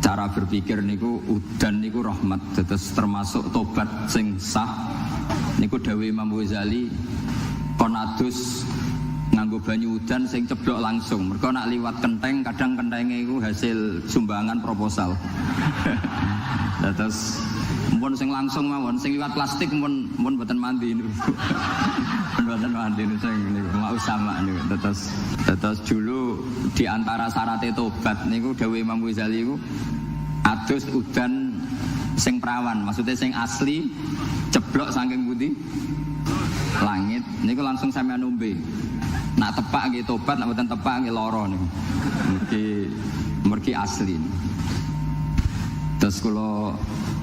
Cara berpikir niku udan niku rahmat. Terus termasuk tobat sing sah. Niku dawuh Imam Ghazali konadus nganggo banyu udan sing ceblok langsung. Mergo nak liwat kenteng kadang kentenge iku hasil sumbangan proposal. Terus mun sing langsung mawon sing liwat plastik mun mboten mandi niku. Mboten mandi niku sing niku mau sama niku. Terus dulu di antara syarat tobat niku dawuh Imam Ghazali iku adus udan sing prawan, maksudnya sing asli ceblok saking putih langit niku langsung sampean nombe. Nak tepak nggih tobat, nak mboten tepak nggih lara niku. Mergi asli. Terus kula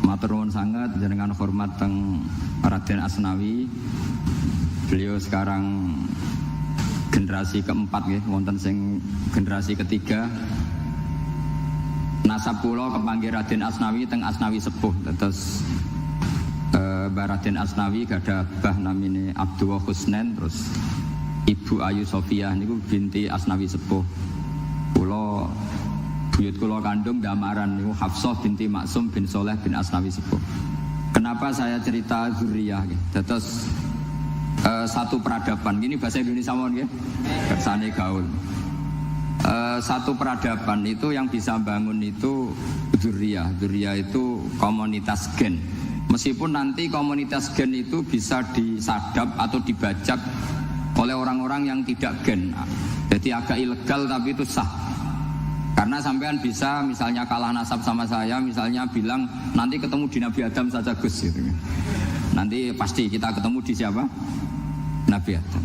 matur nuwun sanget jenengan hormat teng Raden Asnawi. Beliau sekarang generasi keempat nggih, wonten sing generasi ketiga. Nasab kula kepanggih Raden Asnawi teng Asnawi sepuh. Terus Mbah Raden Asnawi gadah bah namine Abdullah Husnen, terus Ibu Ayu Sofia niku binti Asnawi sepuh. Kula buyut kula kandung damaran niku Hafsah binti Maksum bin Soleh bin Asnawi sepuh. Kenapa saya cerita zuriyah nggih? Terus satu peradaban. Gini bahasa Indonesia mawon nggih. Kersane gaul. Satu peradaban itu yang bisa bangun itu zuriyah. Zuriyah itu komunitas gen. Meskipun nanti komunitas gen itu bisa disadap atau dibajak oleh orang-orang yang tidak gen. Jadi agak ilegal tapi itu sah. Karena sampean bisa misalnya kalah nasab sama saya, misalnya bilang nanti ketemu di Nabi Adam saja Gus gitu. Nanti pasti kita ketemu di siapa? Nabi Adam.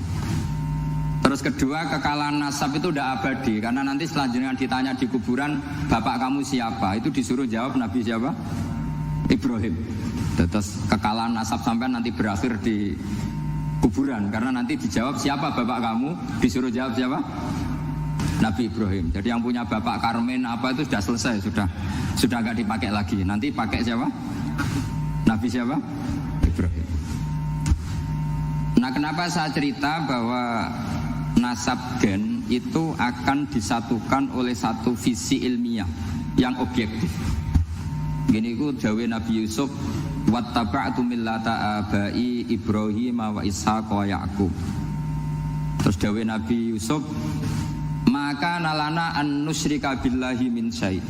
Terus kedua, kekalahan nasab itu udah abadi. Karena nanti selanjutnya ditanya di kuburan, bapak kamu siapa? Itu disuruh jawab Nabi siapa? Ibrahim. Terus kekalahan nasab sampean nanti berakhir di kuburan, karena nanti dijawab siapa bapak kamu, disuruh jawab siapa? Nabi Ibrahim. Jadi yang punya bapak Karmen apa itu sudah selesai, sudah nggak dipakai lagi. Nanti pakai siapa? Nabi siapa? Ibrahim. Nah, kenapa saya cerita bahwa nasab gen itu akan disatukan oleh satu visi ilmiah yang objektif. Gini ku dawuh Nabi Yusuf, wattaba'tu millata abai Ibrahim wa Ishaq wa Yaqub. Terus dawuh Nabi Yusuf, maka nalana an nusyrika billahi min syai'.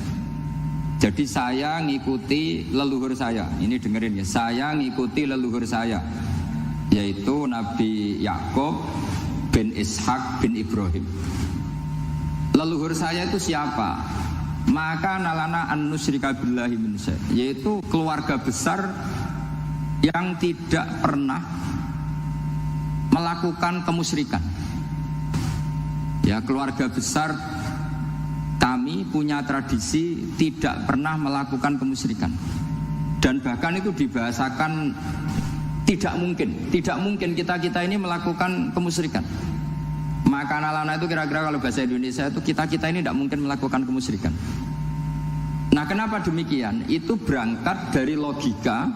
Jadi saya ngikuti leluhur saya. Ini dengerin ya, saya ngikuti leluhur saya, yaitu Nabi Yakub bin Ishaq bin Ibrahim. Leluhur saya itu siapa? Maka nalana an nusyrika billahi min syai', yaitu keluarga besar yang tidak pernah melakukan kemusyrikan. Ya, keluarga besar kami punya tradisi tidak pernah melakukan kemusyrikan. Dan bahkan itu dibahasakan tidak mungkin kita ini melakukan kemusyrikan. Maka nalana itu kira-kira kalau bahasa Indonesia itu kita ini tidak mungkin melakukan kemusyrikan. Nah, kenapa demikian? Itu berangkat dari logika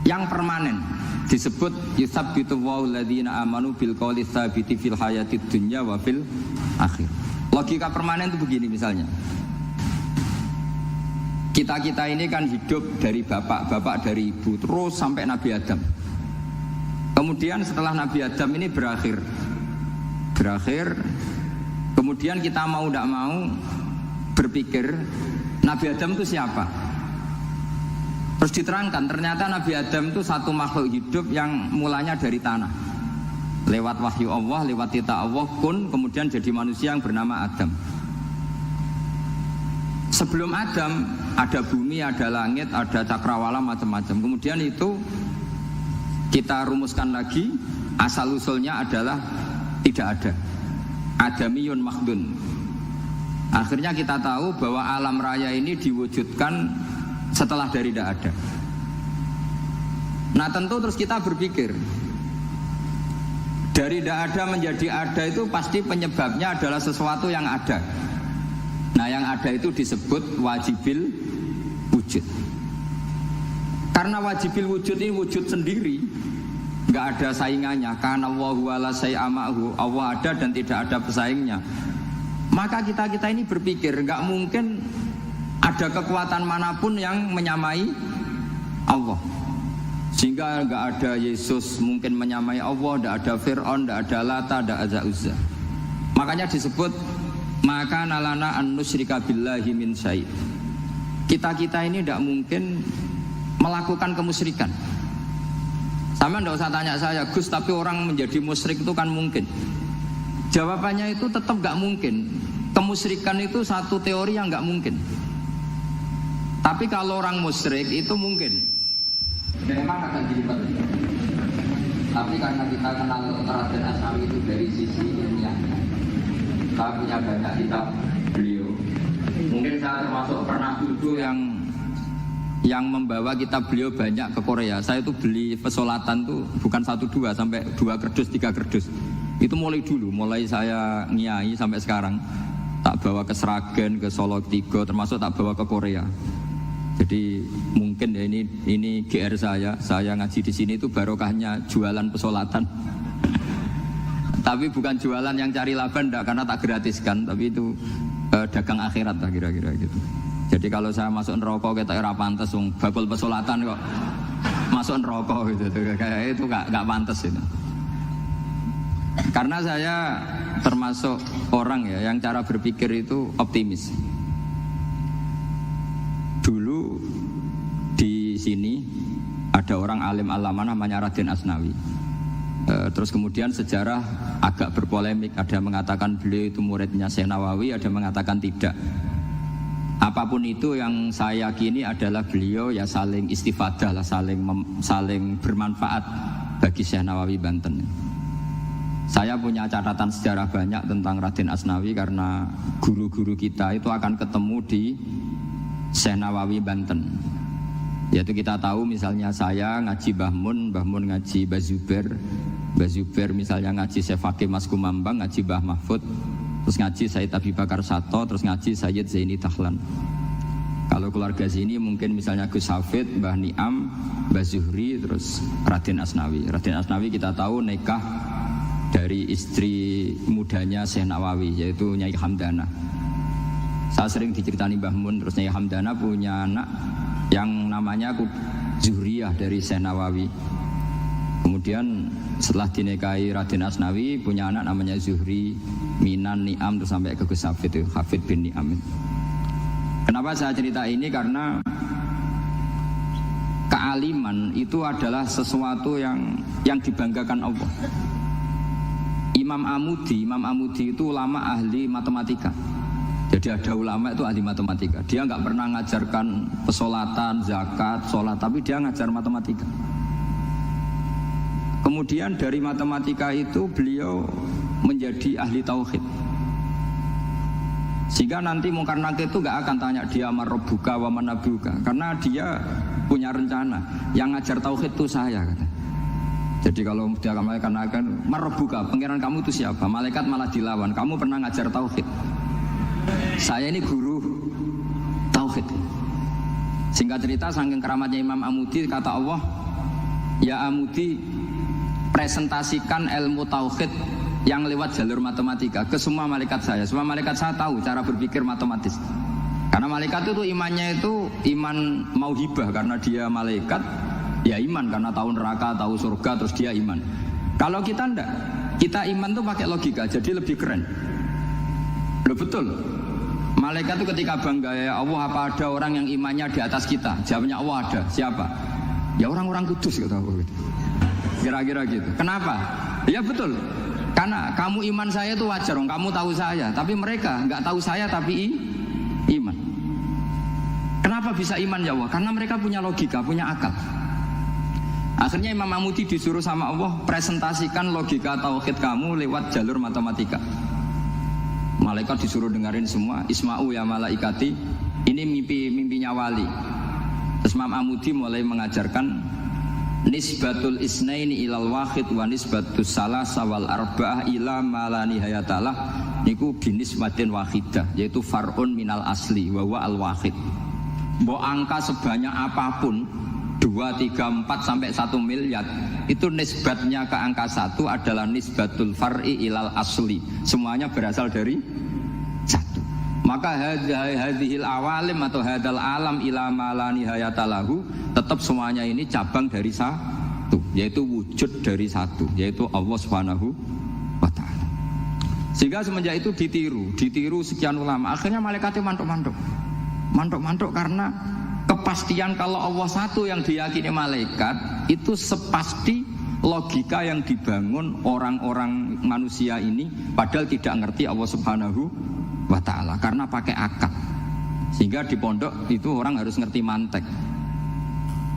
yang permanen. Disebut yusabbitu wa'ul ladzina amanu bil qawli tsabiti fil hayatid dunya wa fil akhir. Logika permanen itu begini misalnya. Kita ini kan hidup dari bapak dari ibu terus sampai Nabi Adam. Kemudian setelah Nabi Adam ini berakhir, kemudian kita mau tidak mau berpikir Nabi Adam itu siapa? Terus diterangkan ternyata Nabi Adam itu satu makhluk hidup yang mulanya dari tanah. Lewat wahyu Allah, lewat titah Allah kun, kemudian jadi manusia yang bernama Adam. Sebelum Adam ada bumi, ada langit, ada cakrawala macam-macam. Kemudian itu kita rumuskan lagi, asal usulnya adalah tidak ada. Adamiyun makhdun. Akhirnya kita tahu bahwa alam raya ini diwujudkan setelah dari tidak ada. Nah, tentu terus kita berpikir dari tidak ada menjadi ada itu pasti penyebabnya adalah sesuatu yang ada. Nah, yang ada itu disebut wajibil wujud. Karena wajibil wujud ini wujud sendiri, nggak ada saingannya. Karena Allahu wala syai'amahu, Allah ada dan tidak ada pesaingnya. Maka kita ini berpikir nggak mungkin ada kekuatan manapun yang menyamai Allah. Sehingga nggak ada Yesus mungkin menyamai Allah, nggak ada Fir'aun, nggak ada Lata, nggak ada Uzza. Makanya disebut maka nalana an nusyrika billahi min syai'. Kita ini tidak mungkin melakukan kemusyrikan. Sama tidak usah tanya saya, Gus, tapi orang menjadi musyrik itu kan mungkin. Jawabannya itu tetap nggak mungkin. Kemusyrikan itu satu teori yang nggak mungkin. Tapi kalau orang musyrik itu mungkin. Memang akan dilibat. Tapi karena kita kenal Raden Asnawi itu dari sisi ilmiahnya, saya punya banyak kitab beliau. Mungkin saya termasuk pernah dulu yang membawa kitab beliau banyak ke Korea. Saya itu beli pesolatan tuh bukan 1-2 sampai 2 kerdus 3 kerdus. Itu mulai dulu, mulai saya ngiai sampai sekarang. Tak bawa ke Sragen, ke Solo Tigo, termasuk tak bawa ke Korea. Jadi mungkin ya ini GR saya ngaji di sini itu barokahnya jualan pesolatan. Tapi bukan jualan yang cari laba enggak, karena tak gratiskan, tapi itu dagang akhirat lah kira-kira gitu. Jadi kalau saya masuk neraka kita era pantas bakul pesolatan kok masuk neraka gitu. Kayak itu enggak pantas itu. Karena saya termasuk orang ya yang cara berpikir itu optimis. Dulu di sini ada orang alim alama namanya Raden Asnawi. Terus kemudian sejarah agak berpolemik. Ada yang mengatakan beliau itu muridnya Syekh Nawawi, ada yang mengatakan tidak. Apapun itu yang saya yakini adalah beliau ya saling istifadah lah, saling bermanfaat bagi Syekh Nawawi Banten. Saya punya catatan sejarah banyak tentang Raden Asnawi karena guru-guru kita itu akan ketemu di Syekh Nawawi Banten. Yaitu kita tahu misalnya saya ngaji Mbah Mun ngaji Mbah Zubair misalnya ngaji Syekh Fakih Mas Kumambang, ngaji Mbah Mahfud, terus ngaji Sayyid Abi Bakar Sato, terus ngaji Sayyid Zaini Dahlan. Kalau keluarga sini mungkin misalnya Gus Hafid, Mbah Niam, Mbah Zuhri, terus Raden Asnawi. Raden Asnawi kita tahu nikah dari istri mudanya Syekh Nawawi, yaitu Nyai Hamdana. Saya sering diceritani Mbah Mun, terus Nyai Hamdana punya anak yang namanya Zuhriyah dari Syekh Nawawi. Kemudian setelah dinikahi Raden Asnawi punya anak namanya Zuhri, Minan, Niam, terus sampai ke Gus Hafid itu, Hafid bin Niam. Kenapa saya cerita ini? Karena kealiman itu adalah sesuatu yang dibanggakan Allah. Imam Amudi itu ulama ahli matematika. Jadi ada ulama itu ahli matematika. Dia nggak pernah ngajarkan pesolatan, zakat, sholat, tapi dia ngajar matematika. Kemudian dari matematika itu beliau menjadi ahli tauhid. Sehingga nanti Munkar Nakir itu nggak akan tanya dia marabbuka wa manabuka, karena dia punya rencana. Yang ngajar tauhid itu saya, kata. Jadi kalau dia akan marabbuka, pangeran kamu itu siapa? Malaikat malah dilawan. Kamu pernah ngajar tauhid? Saya ini guru tauhid. Singkat cerita, saking keramatnya Imam Amudi, kata Allah, ya Amudi, presentasikan ilmu tauhid yang lewat jalur matematika ke semua malaikat saya. Semua malaikat saya tahu cara berpikir matematis. Karena malaikat itu imannya itu iman mauhibah, karena dia malaikat, ya iman karena tahu neraka, tahu surga, terus dia iman. Kalau kita enggak, kita iman tuh pakai logika, jadi lebih keren. Loh betul. Malaikat itu ketika bangga, ya Allah, apa ada orang yang imannya di atas kita? Jawabnya Allah ada. Siapa? Ya orang-orang kudus, kata Allah. Kira-kira gitu. Kenapa? Ya betul. Karena kamu iman saya itu wajar, kamu tahu saya, tapi mereka nggak tahu saya tapi iman. Kenapa bisa iman ya Allah? Karena mereka punya logika, punya akal. Akhirnya Imam Amudi disuruh sama Allah presentasikan logika tauhid kamu lewat jalur matematika. Malaikat disuruh dengerin semua. Isma'u ya malaikati, ini mimpinya wali. Terus Imam Amudi mulai mengajarkan nisbatul isnaini ilal wahid wa nisbatus salasa wal arba'ah ila ma la nihayatalah, niku binisbatin wahidah, yaitu far'un minal asli wa wa al wahid. Mbok angka sebanyak apapun 2, 3, 4 sampai 1 miliar itu nisbatnya ke angka 1 adalah nisbatul far'i ilal asli, semuanya berasal dari 1. Maka hadhil awalim atau hadal alam ila ma la nihayata lahu, tetap semuanya ini cabang dari 1, yaitu wujud dari 1, yaitu Allah Subhanahu wa ta'ala. Sehingga semenjak itu ditiru sekian ulama, akhirnya malaikatnya mantuk karena kepastian kalau Allah 1 yang diyakini malaikat itu sepasti logika yang dibangun orang-orang manusia ini, padahal tidak ngerti Allah Subhanahu wa ta'ala karena pakai akal. Sehingga di pondok itu orang harus ngerti mantek.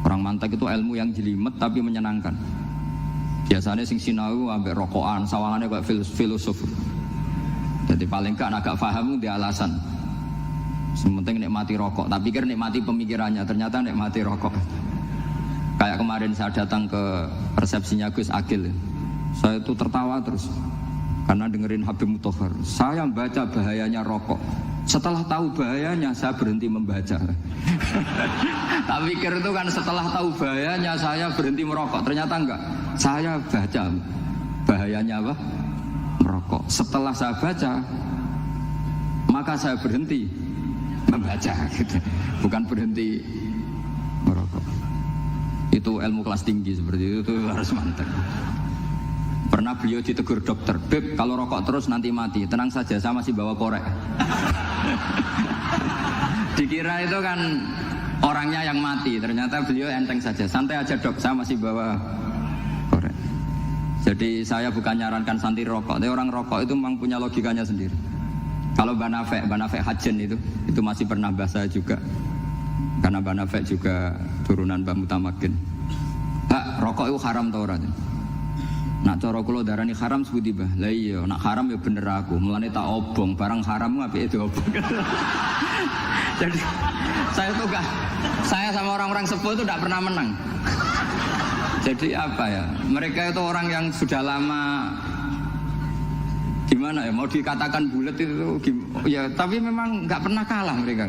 Orang mantek itu ilmu yang jelimet tapi menyenangkan. Biasanya sing sinau ambek rokokan, sawangannya kayak filosof. Jadi paling gak agak paham di alasan. Sementing nikmati rokok, tapi pikir nikmati pemikirannya, ternyata nikmati rokok. Kayak kemarin saya datang ke resepsinya Gus Agil, saya itu tertawa terus karena dengerin Habib Mutahar. Saya baca bahayanya rokok, setelah tahu bahayanya saya berhenti membaca. Tak pikir itu kan setelah tahu bahayanya saya berhenti merokok, ternyata enggak. Saya baca bahayanya apa? Merokok. Setelah saya baca, maka saya berhenti membaca, gitu. Bukan berhenti merokok. Itu ilmu kelas tinggi seperti itu harus mantap. Pernah beliau ditegur dokter, "Beb, kalau rokok terus nanti mati." "Tenang saja, saya masih bawa korek." Dikira itu kan orangnya yang mati, ternyata beliau enteng saja. "Santai aja dok, saya masih bawa korek." Jadi saya bukan nyarankan santai rokok, tapi orang rokok itu memang punya logikanya sendiri. Kalau Banafek Hajen itu masih pernah bahas saya juga, karena Banafek juga turunan Mbah Mutamakin. "Pak, rokok itu haram tau ora?" "Nak cara kula darani haram sepundi, Mbah?" "Lah iya, nak haram ya bener aku, mulane tak obong, barang haram apike diobong." Jadi saya sama orang-orang sepuh itu tidak pernah menang. Jadi apa ya? Mereka itu orang yang sudah lama, gimana ya, mau dikatakan bulat itu ya, tapi memang nggak pernah kalah mereka.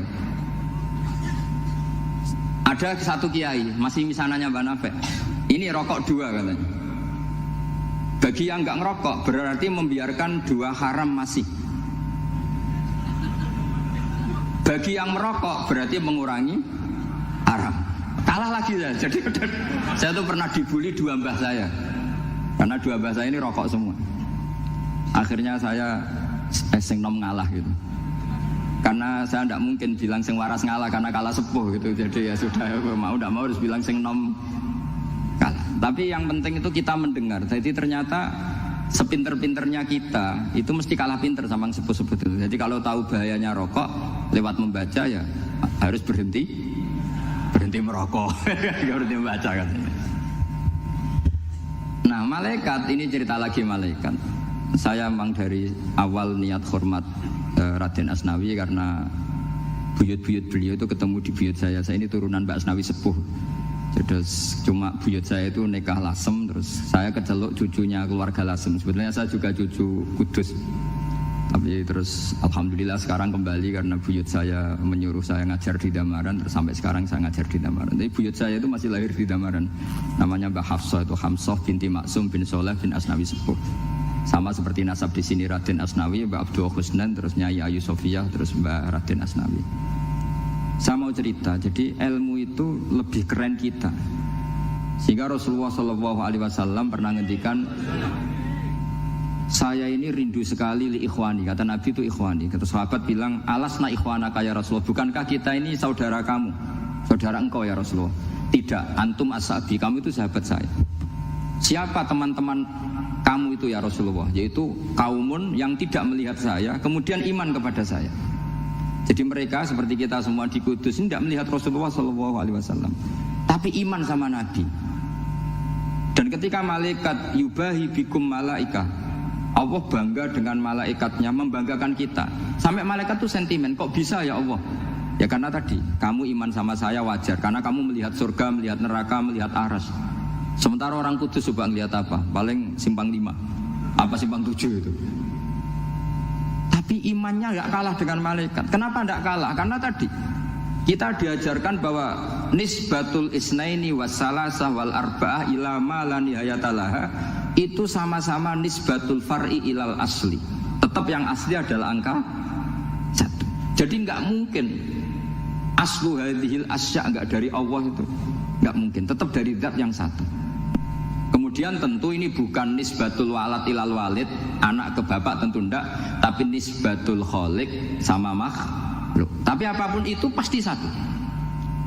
Ada satu kiai masih misananya Mbak Nafek, ini rokok 2 katanya. Bagi yang nggak ngerokok berarti membiarkan 2 haram masih. Bagi yang merokok berarti mengurangi haram. Kalah lagi ya. Jadi saya tuh pernah dibully 2 mbah saya, karena 2 mbah saya ini rokok semua. Akhirnya saya sing nom ngalah gitu. Karena saya tidak mungkin bilang sing waras ngalah karena kalah sepuh gitu. Jadi ya sudah, mau tidak mau harus bilang sing nom kalah. Tapi yang penting itu kita mendengar. Jadi ternyata sepinter-pinternya kita itu mesti kalah pinter sama yang sepuh-sepuh itu. Jadi kalau tahu bahayanya rokok lewat membaca ya harus berhenti merokok. Berhenti membaca katanya. Nah, malaikat ini cerita lagi malaikat. Saya memang dari awal niat hormat Raden Asnawi karena buyut-buyut beliau itu ketemu di buyut saya. Saya ini turunan Mbak Asnawi sepuh. Terus cuma buyut saya itu nikah Lasem, terus saya keceluk cucunya keluarga Lasem. Sebetulnya saya juga cucu Kudus. Tapi terus alhamdulillah sekarang kembali karena buyut saya menyuruh saya ngajar di Damaran, terus sampai sekarang saya ngajar di Damaran. Tapi buyut saya itu masih lahir di Damaran. Namanya Mbak Hafsah, itu Hamsah binti Maksum bin Soleh bin Asnawi sepuh. Sama seperti nasab di sini Raden Asnawi, Mbak Abdul Husnan, terus Nyai Ayu Sofiyah, terus Mbak Raden Asnawi. Saya mau cerita, jadi ilmu itu lebih keren kita. Sehingga Rasulullah SAW pernah ngendikan, "Saya ini rindu sekali li ikhwani." Kata Nabi itu ikhwani. Kata sahabat bilang, "Alasna ikhwanaka ya Rasulullah." "Bukankah kita ini saudara kamu, saudara engkau ya Rasulullah?" "Tidak, antum ashabi, kamu itu sahabat saya." "Siapa teman-teman kamu itu ya Rasulullah?" "Yaitu kaumun yang tidak melihat saya kemudian iman kepada saya." Jadi mereka seperti kita semua di Kudus ini tidak melihat Rasulullah SAW, tapi iman sama Nabi. Dan ketika malaikat yubahi bikum malaikah, Allah bangga dengan malaikatnya, membanggakan kita. Sampai malaikat tuh sentimen, kok bisa ya Allah? Ya karena tadi kamu iman sama saya wajar, karena kamu melihat surga, melihat neraka, melihat aras. Sementara orang Kudus coba ngelihat apa? Paling simpang 5, apa simpang 7 itu. Tapi imannya nggak kalah dengan malaikat. Kenapa nggak kalah? Karena tadi kita diajarkan bahwa nisbatul isnaini wassalasah wal arba'ah ila ma la nihayatalaha itu sama-sama nisbatul far'i ilal asli. Tetap yang asli adalah angka 1. Jadi enggak mungkin aslu hadhil asya enggak dari Allah itu. Enggak mungkin, tetap dari zat yang 1. Kemudian tentu ini bukan nisbatul walad ilal walid, anak ke bapak tentu enggak, tapi nisbatul khaliq sama makhluk. Tapi apapun itu pasti 1.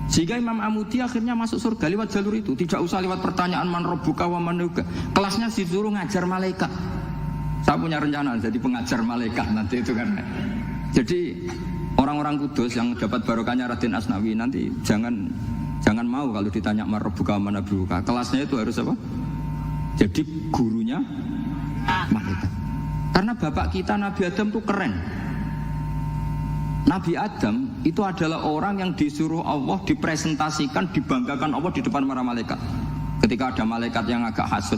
Sehingga Imam Amudi akhirnya masuk surga lewat jalur itu, tidak usah lewat pertanyaan man rabbuka wa man nabiyyuka. Kelasnya disuruh ngajar malaikat. Saya punya rencana jadi pengajar malaikat nanti itu kan. Jadi orang-orang kudus yang dapat barokahnya Raden Asnawi nanti jangan mau kalau ditanya man rabbuka wa man nabiyyuka. Kelasnya itu harus apa? Jadi gurunya malaikat. Karena bapak kita Nabi Adam itu keren. Nabi Adam itu adalah orang yang disuruh Allah dipresentasikan, dibanggakan Allah di depan para malaikat. Ketika ada malaikat yang agak hasut,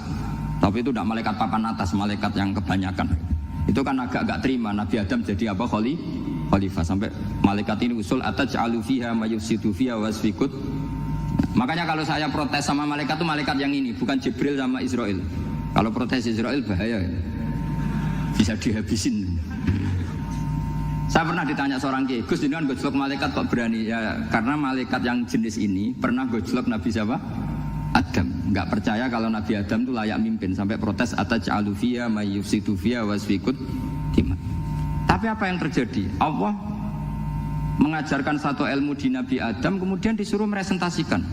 tapi itu tidak malaikat papan atas, malaikat yang kebanyakan. Itu kan agak terima Nabi Adam jadi apa? Khalifah. Sampai malaikat ini usul ataj'alu fiha may yufsidu fiha wasfikut. Makanya kalau saya protes sama malaikat itu malaikat yang ini, bukan Jibril sama Israel. Kalau protes Israel bahaya, bisa dihabisin. Saya pernah ditanya seorang kiai, Gus jenengan gojlok malaikat kok berani? Ya karena malaikat yang jenis ini pernah gojlok Nabi siapa? Adam. Enggak percaya kalau Nabi Adam itu layak mimpin, sampai protes ataj'alu fiha may yufsidu fiha wasfikut dima. Tapi apa yang terjadi? Allah mengajarkan satu ilmu di Nabi Adam, kemudian disuruh meresentasikan.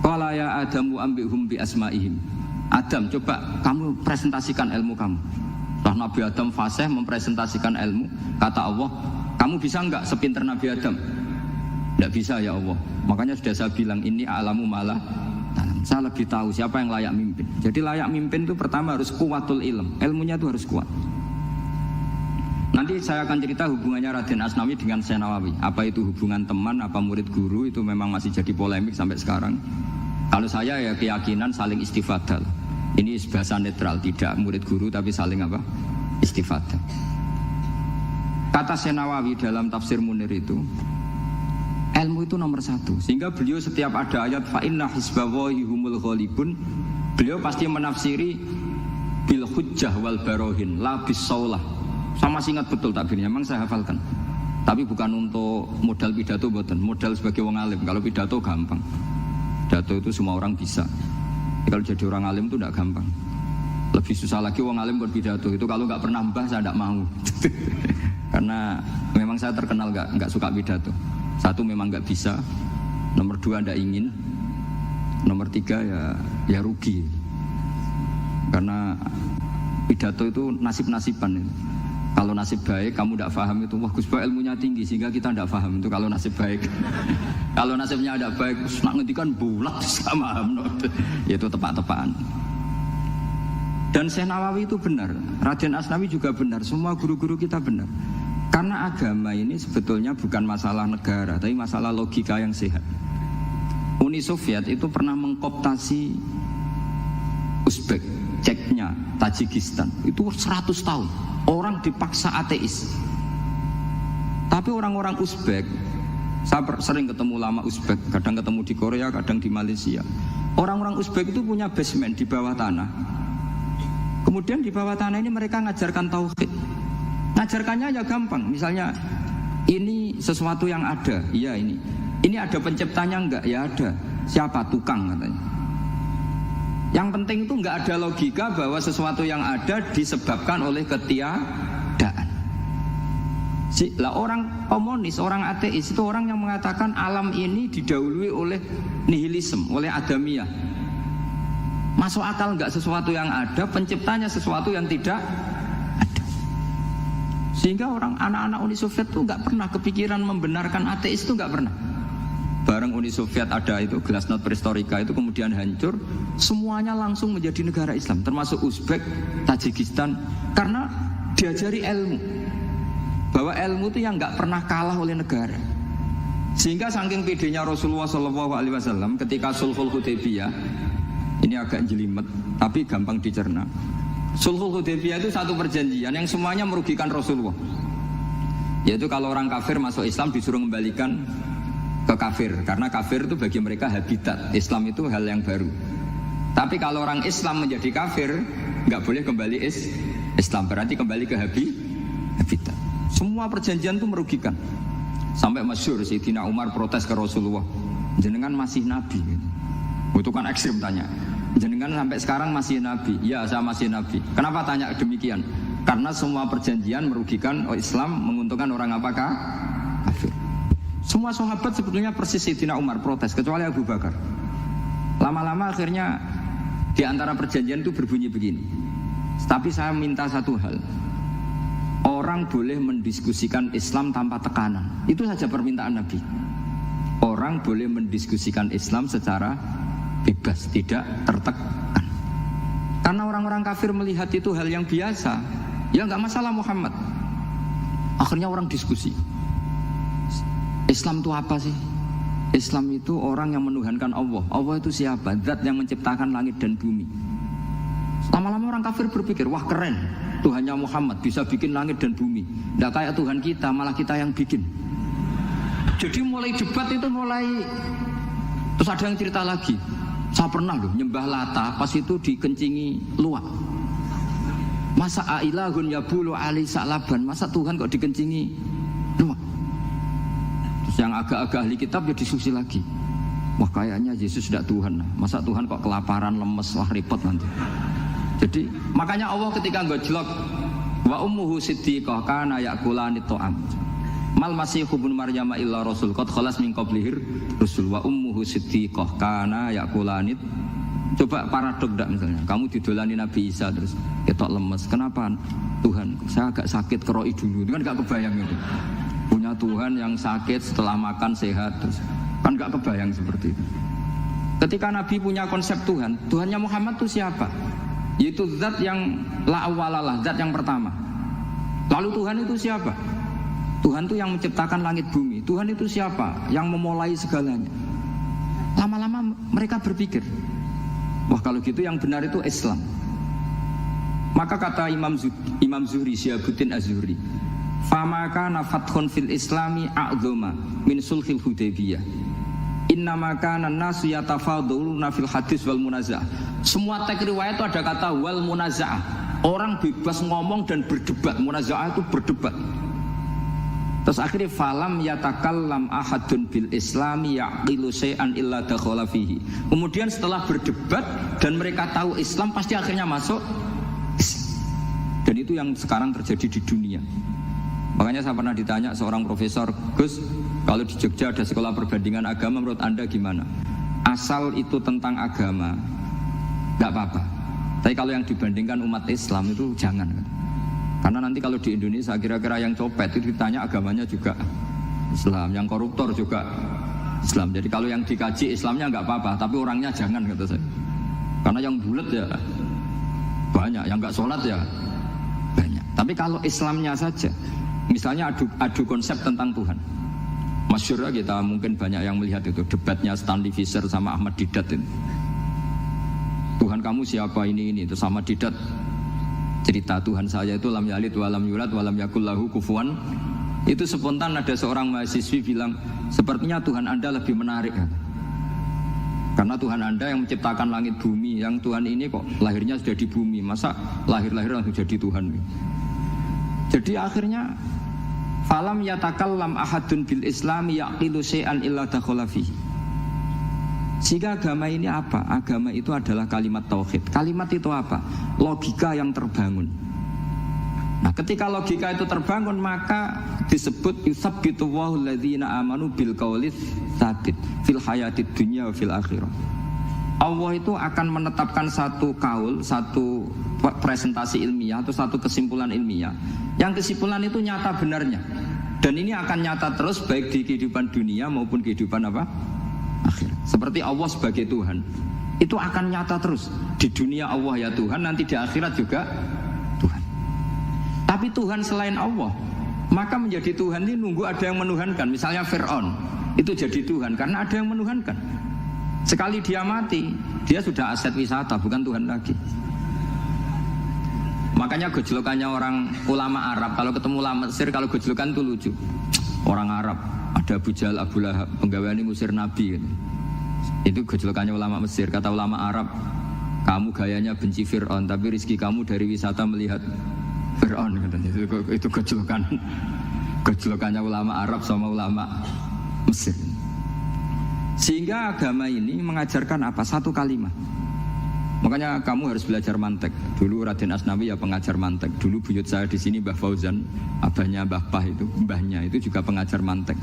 Qala ya Adamu ambihum bi asma'ihim. Adam, coba kamu presentasikan ilmu kamu. Setelah Nabi Adam fasih mempresentasikan ilmu, kata Allah, kamu bisa enggak sepinter Nabi Adam? Tidak bisa ya Allah. Makanya sudah saya bilang ini a'lamu malah. Saya lebih tahu siapa yang layak mimpin. Jadi layak mimpin itu pertama harus kuwatul ilm. Ilmunya itu harus kuat. Nanti saya akan cerita hubungannya Raden Asnawi dengan Syekh Nawawi. Apa itu hubungan teman, apa murid guru, itu memang masih jadi polemik sampai sekarang. Kalau saya ya keyakinan saling istifadah. Ini bahasa netral, tidak murid guru tapi saling apa? Istifadah. Kata Syekh Nawawi dalam tafsir Munir itu, ilmu itu nomor 1. Sehingga beliau setiap ada ayat fa inna hizballahi humul ghalibun, beliau pasti menafsiri bil hujjah wal barohin la bis saulah. Sama ingat betul takbirnya, memang saya hafalkan. Tapi bukan untuk modal pidato boten, modal sebagai wong alim. Kalau pidato gampang. Pidato itu semua orang bisa. Kalau jadi orang alim itu tidak gampang. Lebih susah lagi wong alim berpidato. Itu kalau nggak pernah mbah saya tidak mau. Karena memang saya terkenal nggak suka pidato. 1 memang nggak bisa. Nomor 2 tidak ingin. Nomor 3 ya rugi. Karena pidato itu nasib-nasiban. Kalau nasib baik kamu tidak paham itu, wah Gus Ba ilmunya tinggi sehingga kita tidak paham itu kalau nasib baik. Kalau nasibnya ada baik, nak ngendikan bulat sama itu tepat-tepatan. Dan Syekh Nawawi itu benar, Raden Asnawi juga benar, semua guru-guru kita benar. Karena agama ini sebetulnya bukan masalah negara, tapi masalah logika yang sehat. Uni Soviet itu pernah mengkooptasi Uzbek, Ceknya, Tajikistan, itu 100 tahun. Orang dipaksa ateis. Tapi orang-orang Uzbek, saya sering ketemu lama Uzbek, kadang ketemu di Korea, kadang di Malaysia. Orang-orang Uzbek itu punya basement di bawah tanah. Kemudian di bawah tanah ini mereka ngajarkan tauhid. Ngajarkannya ya gampang. Misalnya ini sesuatu yang ada, iya ini. Ini ada penciptanya enggak? Ya ada. Siapa? Tukang katanya. Yang penting itu enggak ada logika bahwa sesuatu yang ada disebabkan oleh ketiadaan. Lah orang komunis, orang ateis itu orang yang mengatakan alam ini didahului oleh nihilisme, oleh adamiyah. Masuk akal enggak sesuatu yang ada, penciptanya sesuatu yang tidak ada. Sehingga orang anak-anak Uni Soviet itu enggak pernah kepikiran membenarkan ateis, itu enggak pernah. Bareng Uni Soviet ada itu Glasnost Perestroika itu kemudian hancur, semuanya langsung menjadi negara Islam, termasuk Uzbek, Tajikistan, karena diajari ilmu. Bahwa ilmu itu yang nggak pernah kalah oleh negara. Sehingga saking pedenya Rasulullah SAW ketika Sulhul Hudaybiyah, ini agak jelimet tapi gampang dicerna. Sulhul Hudaybiyah itu satu perjanjian yang semuanya merugikan Rasulullah. Yaitu kalau orang kafir masuk Islam disuruh mengembalikan ke kafir, karena kafir itu bagi mereka habitat. Islam itu hal yang baru. Tapi kalau orang Islam menjadi kafir, nggak boleh kembali Islam, berarti kembali ke habitat. Semua perjanjian itu merugikan. Sampai masyhur Sayyidina Umar protes ke Rasulullah, jenengan masih nabi. Itu kan ekstrim tanya. Jenengan sampai sekarang masih nabi? Ya, saya masih nabi. Kenapa tanya demikian? Karena semua perjanjian merugikan Islam, menguntungkan orang apakah? Kafir. Semua sahabat sebetulnya persis Sayyidina Umar protes, kecuali Abu Bakar. Lama-lama akhirnya di antara perjanjian itu berbunyi begini. Tapi saya minta satu hal. Orang boleh mendiskusikan Islam tanpa tekanan. Itu saja permintaan Nabi. Orang boleh mendiskusikan Islam secara bebas, tidak tertekan. Karena orang-orang kafir melihat itu hal yang biasa. Ya nggak masalah Muhammad. Akhirnya orang diskusi. Islam itu apa sih? Islam itu orang yang menuhankan Allah. Allah itu siapa? Zat yang menciptakan langit dan bumi. Lama-lama orang kafir berpikir, wah keren, Tuhannya Muhammad bisa bikin langit dan bumi. Nggak kayak Tuhan kita, malah kita yang bikin. Jadi mulai debat itu terus ada yang cerita lagi. Saya pernah loh nyembah Lata, pas itu dikencingi luwak. Masa ailahun yabulu ali sa'laban, masa Tuhan kok dikencingi luwak? Terus yang agak-agak ahli kitab ya diskusi lagi. Wah kayaknya Yesus tidak Tuhan. Masa Tuhan kok kelaparan, lemes, wah repot nanti. Jadi makanya Allah ketika gojlok wa ummuhu siddiqah kana yakulani ta'am. Mal masih ibnu Maryam illa rasul qad khalas min qablihir rusul wa ummuhu siddiqah kana yakulani. Coba paradok ndak misalnya, kamu didolani Nabi Isa terus ketok lemes. Kenapa? Tuhan, saya agak sakit keroi dulu. Itu kan enggak kebayang itu. Punya Tuhan yang sakit setelah makan sehat terus. Kan enggak kebayang seperti itu. Ketika Nabi punya konsep Tuhan, Tuhannya Muhammad itu siapa? Yaitu zat yang la awalalah, zat yang pertama. Lalu Tuhan itu siapa? Tuhan itu yang menciptakan langit bumi. Tuhan itu siapa? Yang memulai segalanya. Lama-lama mereka berpikir, wah kalau gitu yang benar itu Islam. Maka kata Imam Zuhri, Syihabuddin Az-Zuhri, fama kana fathun fil islami a'dhama min sulhil Hudaybiyah. Innama kana nasu yatafaduluna fil hadis wal munaza'ah. Semua teks riwayat itu ada kata wal munaza'ah. Orang bebas ngomong dan berdebat. Munaza'ah itu berdebat. Terus akhirnya falam yatakallam ahadun bil islami yaqilu syai'an illa dakhala fihi. Kemudian setelah berdebat dan mereka tahu Islam, pasti akhirnya masuk Islam. Dan itu yang sekarang terjadi di dunia. Makanya saya pernah ditanya seorang profesor, Gus, kalau di Jogja ada sekolah perbandingan agama, menurut Anda gimana? Asal itu tentang agama, nggak apa-apa. Tapi kalau yang dibandingkan umat Islam itu jangan. Karena nanti kalau di Indonesia kira-kira yang copet itu ditanya agamanya juga Islam, yang koruptor juga Islam. Jadi kalau yang dikaji Islamnya nggak apa-apa, tapi orangnya jangan, kata saya. Karena yang bulat ya banyak, yang nggak sholat ya banyak. Tapi kalau Islamnya saja, misalnya adu konsep tentang Tuhan. Masyhur kita mungkin banyak yang melihat itu debatnya Stanley Fischer sama Ahmad Didat itu. Tuhan kamu siapa ini itu sama Didat cerita Tuhan saya itu lam yalid walam yulad walam yakul lahu kufuwan. Itu spontan ada seorang mahasiswi bilang, sepertinya Tuhan Anda lebih menarik. Karena Tuhan Anda yang menciptakan langit bumi, yang Tuhan ini kok lahirnya sudah di bumi, masa lahir-lahir langsung jadi Tuhan. Jadi akhirnya falam yatakallam ahadun bil islami yaqilu syai'an illa dakhala fihi. Sehingga agama ini apa? Agama itu adalah kalimat tauhid. Kalimat itu apa? Logika yang terbangun. Nah, ketika logika itu terbangun, maka disebut yusabbitu Allahu alladzina amanu bil qawli tsabit fil hayatid dunya wa fil akhirah. Allah itu akan menetapkan satu kaul, satu presentasi ilmiah atau satu kesimpulan ilmiah. Yang kesimpulan itu nyata benarnya. Dan ini akan nyata terus baik di kehidupan dunia maupun kehidupan apa? Akhirat. Seperti Allah sebagai Tuhan, itu akan nyata terus. Di dunia Allah ya Tuhan, nanti di akhirat juga Tuhan. Tapi Tuhan selain Allah, maka menjadi Tuhan ini nunggu ada yang menuhankan. Misalnya Fir'aun, itu jadi Tuhan karena ada yang menuhankan. Sekali dia mati, dia sudah aset wisata, bukan Tuhan lagi. Makanya gojlokannya orang ulama Arab, kalau ketemu ulama Mesir, kalau gojlokan itu lucu. Orang Arab, Ada Abu Jahal, Abu Lahab, penggaweane ngusir Nabi gitu. Itu gejolokannya ulama Mesir. Kata ulama Arab, kamu gayanya benci Fir'aun, tapi rizki kamu dari wisata melihat Fir'aun. Itu gejolokannya ulama Arab sama ulama Mesir. Sehingga agama ini mengajarkan apa? Satu kalimat. Makanya kamu harus belajar mantek. Dulu Raden Asnawi ya pengajar mantek. Dulu buyut saya di sini Mbah Fauzan, abahnya Mbah Pah itu, mbahnya itu juga pengajar mantek.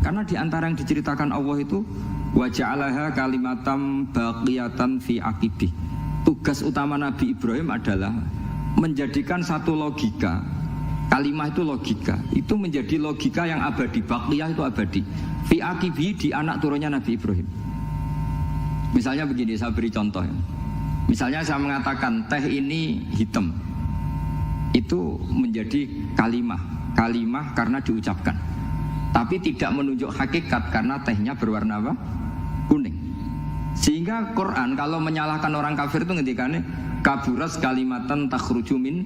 Karena di antara yang diceritakan Allah itu wa ja'alaha kalimatam baqiyatan fi aqibih. Tugas utama Nabi Ibrahim adalah menjadikan satu logika. Kalimah itu logika. Itu menjadi logika yang abadi. Baqiyah itu abadi. Fi aqibih, di anak turunnya Nabi Ibrahim. Misalnya begini, saya beri contoh ya. Misalnya saya mengatakan teh ini hitam. Itu menjadi kalimah. Kalimah karena diucapkan. Tapi tidak menunjuk hakikat karena tehnya berwarna apa? Kuning. Sehingga Quran kalau menyalahkan orang kafir itu ngendikane kaburas kalimatan takhruju min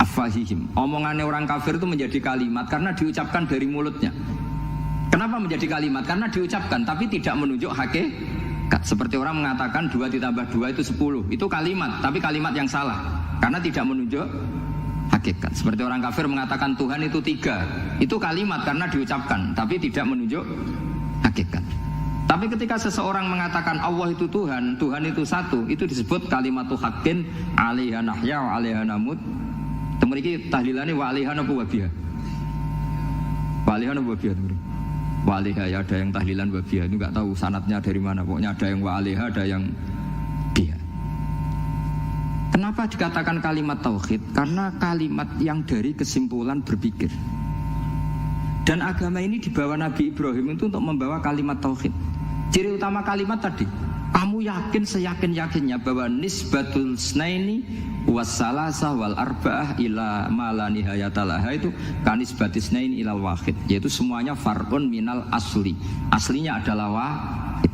afwahihim. Omongannya orang kafir itu menjadi kalimat karena diucapkan dari mulutnya. Kenapa menjadi kalimat? Karena diucapkan tapi tidak menunjuk hakikat. Seperti orang mengatakan 2 ditambah 2 itu 10. Itu kalimat, tapi kalimat yang salah karena tidak menunjuk hakikat. Seperti orang kafir mengatakan Tuhan itu 3. Itu kalimat karena diucapkan tapi tidak menunjuk hakikat. Tapi ketika seseorang mengatakan Allah itu Tuhan, Tuhan itu satu, itu disebut kalimatu haqqin 'alaiha nahya wa 'alaiha namut. Temriki tahlilane wa 'alaiha napa wa biha. Wa 'alaiha napa biha. Wa 'alaiha ya ada yang tahlilan wa biha, itu enggak tahu sanadnya dari mana. Pokoknya ada yang wa 'alaiha, ada yang biha. Kenapa dikatakan kalimat tauhid? Karena kalimat yang dari kesimpulan berpikir. Dan agama ini dibawa Nabi Ibrahim itu untuk membawa kalimat tauhid. Ciri utama kalimat tadi, kamu yakin seyakin-yakinnya bahwa nisbatul snaini wassalasa wal arba'ah ila ma la nihayatalaha itu kanisbatis snaini ilal wahid, yaitu semuanya far'un minal asli. Aslinya adalah wahid.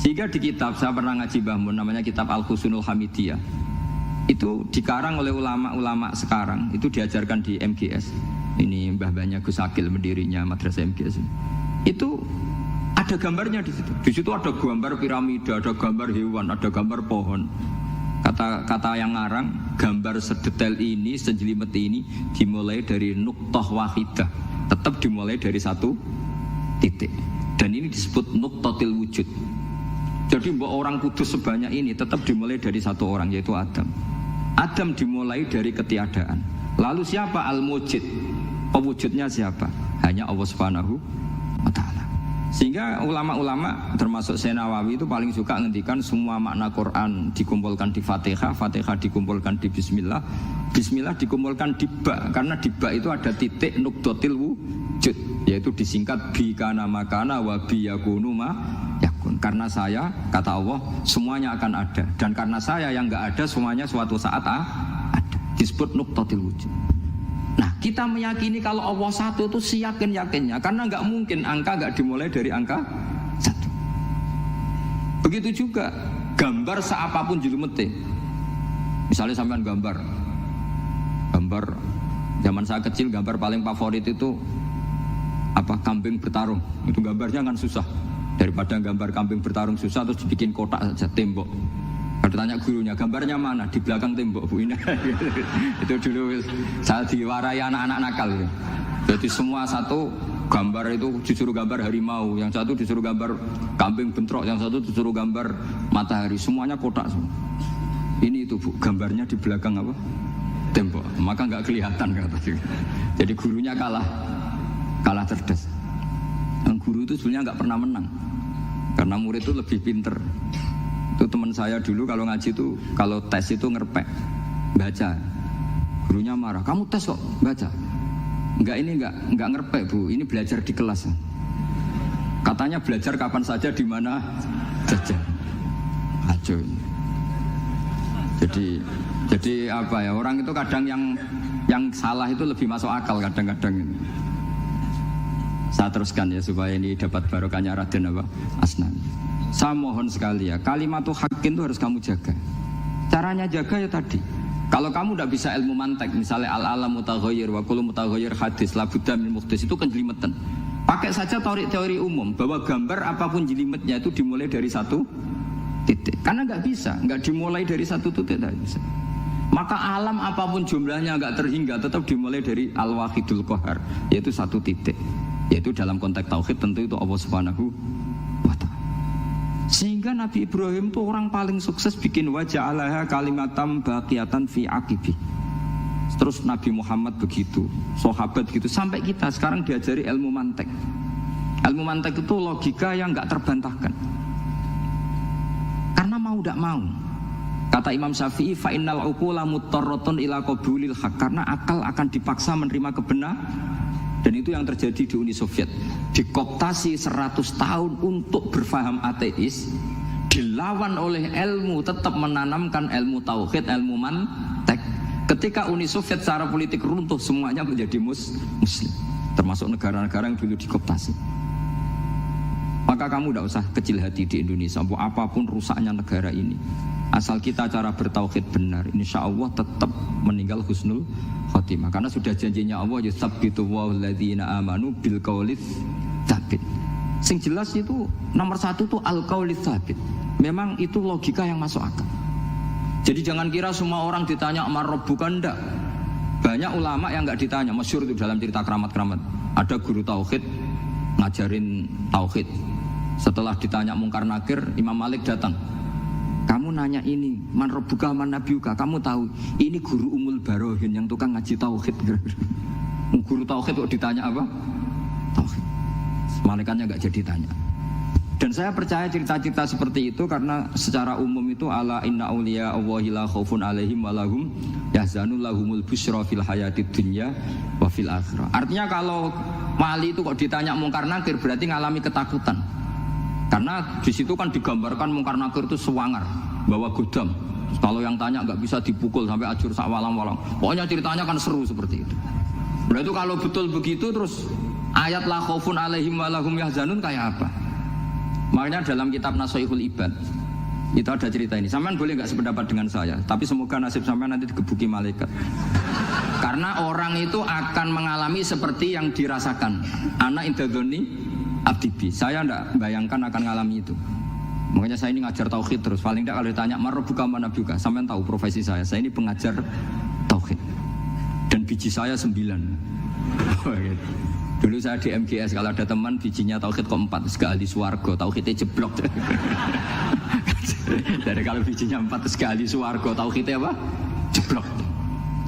Sehingga di kitab, saya pernah ngaji Mbah Mun, namanya kitab Al-Husunul Hamidiyah. Itu dikarang oleh ulama-ulama sekarang, itu diajarkan di MGS. Ini mbah-mbahnya Gus Akil pendirinya madrasah MGS. Itu ada gambarnya di situ. Di situ ada gambar piramida, ada gambar hewan, ada gambar pohon. Kata yang ngarang, gambar sedetail ini, sejelimet ini dimulai dari nuqtah wahidah. Tetap dimulai dari satu titik. Dan ini disebut nuqtatil wujud. Jadi mbok orang kudus sebanyak ini tetap dimulai dari satu orang, yaitu Adam. Adam dimulai dari ketiadaan. Lalu siapa al-mujid? Pewujudnya siapa? Hanya Allah Subhanahu wa ta'ala. Sehingga ulama-ulama termasuk Syekh Nawawi itu paling suka ngendikan semua makna Quran dikumpulkan di Fatihah, Fatihah dikumpulkan di Bismillah, Bismillah dikumpulkan di Ba, karena di Ba itu ada titik nuqtatil wujud, yaitu disingkat bi kana makana wa bi yakunu ma yakun. Karena saya, kata Allah, semuanya akan ada, dan karena saya yang enggak ada, semuanya suatu saat ada. Disebut nuqtatil wujud. Nah, kita meyakini kalau Allah satu itu seyakin-yakinnya, karena enggak mungkin angka enggak dimulai dari angka 1. Begitu juga gambar seapapun julumete. Misalnya sampean gambar zaman saya kecil, gambar paling favorit itu apa? Kambing bertarung. Itu gambarnya kan susah. Daripada gambar kambing bertarung susah terus dibikin kotak saja, tembok. Kalau tanya gurunya, gambarnya mana? Di belakang tembok, Bu. Ini itu dulu saya diwarai anak-anak nakal. Jadi semua satu gambar itu disuruh gambar harimau, yang satu disuruh gambar kambing bentrok, yang satu disuruh gambar matahari, semuanya kotak semua. Ini itu, Bu, gambarnya di belakang apa? Tembok. Maka nggak kelihatan kata dia. Jadi gurunya kalah cerdas. Dan guru itu sebenarnya nggak pernah menang, karena murid itu lebih pinter. Itu teman saya dulu kalau ngaji itu, kalau tes itu ngerpek baca. Gurunya marah, kamu tes kok baca? Enggak ngerpek, Bu, ini belajar di kelas. Katanya belajar kapan saja, di mana saja. Ajo. Jadi apa ya, orang itu kadang yang salah itu lebih masuk akal kadang-kadang. Saya teruskan ya supaya ini dapat barokahnya Raden Asnawi. Saya mohon sekali ya, kalimatu haqqin itu harus kamu jaga. Caranya jaga ya tadi. Kalau kamu tidak bisa ilmu mantek, misalnya al-alam mutaghayyir wa kullu mutaghayyir hadis la budda min muhdits, itu kejelimetan. Pakai saja teori umum bahwa gambar apapun jelimetnya itu dimulai dari satu titik. Karena nggak bisa, nggak dimulai dari satu titik, nggak bisa. Maka alam apapun jumlahnya nggak terhingga, tetap dimulai dari Al-Wahidul Qahar, yaitu satu titik. Yaitu dalam konteks tauhid tentu itu Allah Subhanahu wa ta'ala. Sehingga Nabi Ibrahim itu orang paling sukses bikin waja'alaha kalimatam baqiyatan fi aqibi. Terus Nabi Muhammad begitu, sahabat gitu, sampai kita sekarang diajari ilmu mantek. Ilmu mantek itu logika yang nggak terbantahkan. Karena mau tidak mau. Kata Imam Syafi'i, fa innal uqula muttarratun ila qabulil haq. Karena akal akan dipaksa menerima kebenaran. Dan itu yang terjadi di Uni Soviet. Dikooptasi 100 tahun untuk berfaham ateis, dilawan oleh ilmu, tetap menanamkan ilmu tauhid, ilmu mantek. Ketika Uni Soviet secara politik runtuh, semuanya menjadi muslim, termasuk negara-negara yang dulu dikooptasi. Maka kamu tidak usah kecil hati di Indonesia, apapun rusaknya negara ini, asal kita cara bertauhid benar, insya Allah tetap meninggal husnul khotimah. Karena sudah janjinya Allah, yusabbitu walladzina amanu bil qaulits tsabit. Sing jelas itu nomor satu tuh al qaulits tsabit. Memang itu logika yang masuk akal. Jadi jangan kira semua orang ditanya amar rabbuka, enggak. Banyak ulama yang enggak ditanya, masyhur itu dalam cerita keramat-keramat. Ada guru tauhid ngajarin tauhid. Setelah ditanya mungkar nakir, Imam Malik datang. Kamu nanya ini, man rabbuka man nabiyuka, kamu tahu ini guru Umul Barohin yang tukang ngaji tauhid. Guru tauhid kok ditanya apa? Tauhid. Malaikatnya enggak jadi tanya. Dan saya percaya cerita-cerita seperti itu karena secara umum itu ala inna auliya Allahi la khaufun alaihim wa lahum yahzanun lahumul busyra fil hayatid dunya wa fil akhirah. Artinya kalau wali itu kok ditanya mungkar nakir berarti ngalami ketakutan. Karena di situ kan digambarkan mungkar nakir itu sewangar, bawa godam. Terus kalau yang tanya nggak bisa dipukul sampai ajur sak walang-walang. Pokoknya ceritanya kan seru seperti itu. Berarti kalau betul begitu terus ayat la khaufun alaihim wa lahum yahzanun kayak apa? Makanya dalam kitab Nashihul Ibad itu ada cerita ini. Sampean boleh nggak sependapat dengan saya, tapi semoga nasib sampean nanti digebuki malaikat. Karena orang itu akan mengalami seperti yang dirasakan. Ana indadzoni abdibi. Saya enggak bayangkan akan mengalami itu. Makanya saya ini ngajar tauhid terus. Paling tidak kalau ditanya marbuka mana buka, sampean tahu profesi saya. Saya ini pengajar tauhid. Dan biji saya 9. Dulu saya di MGS, kalau ada teman bijinya tauhid kok 4, sekali swarga, tauhidnya jeblok. Dari kalau bijinya 4 sekali swarga, tauhidnya apa? Jeblok.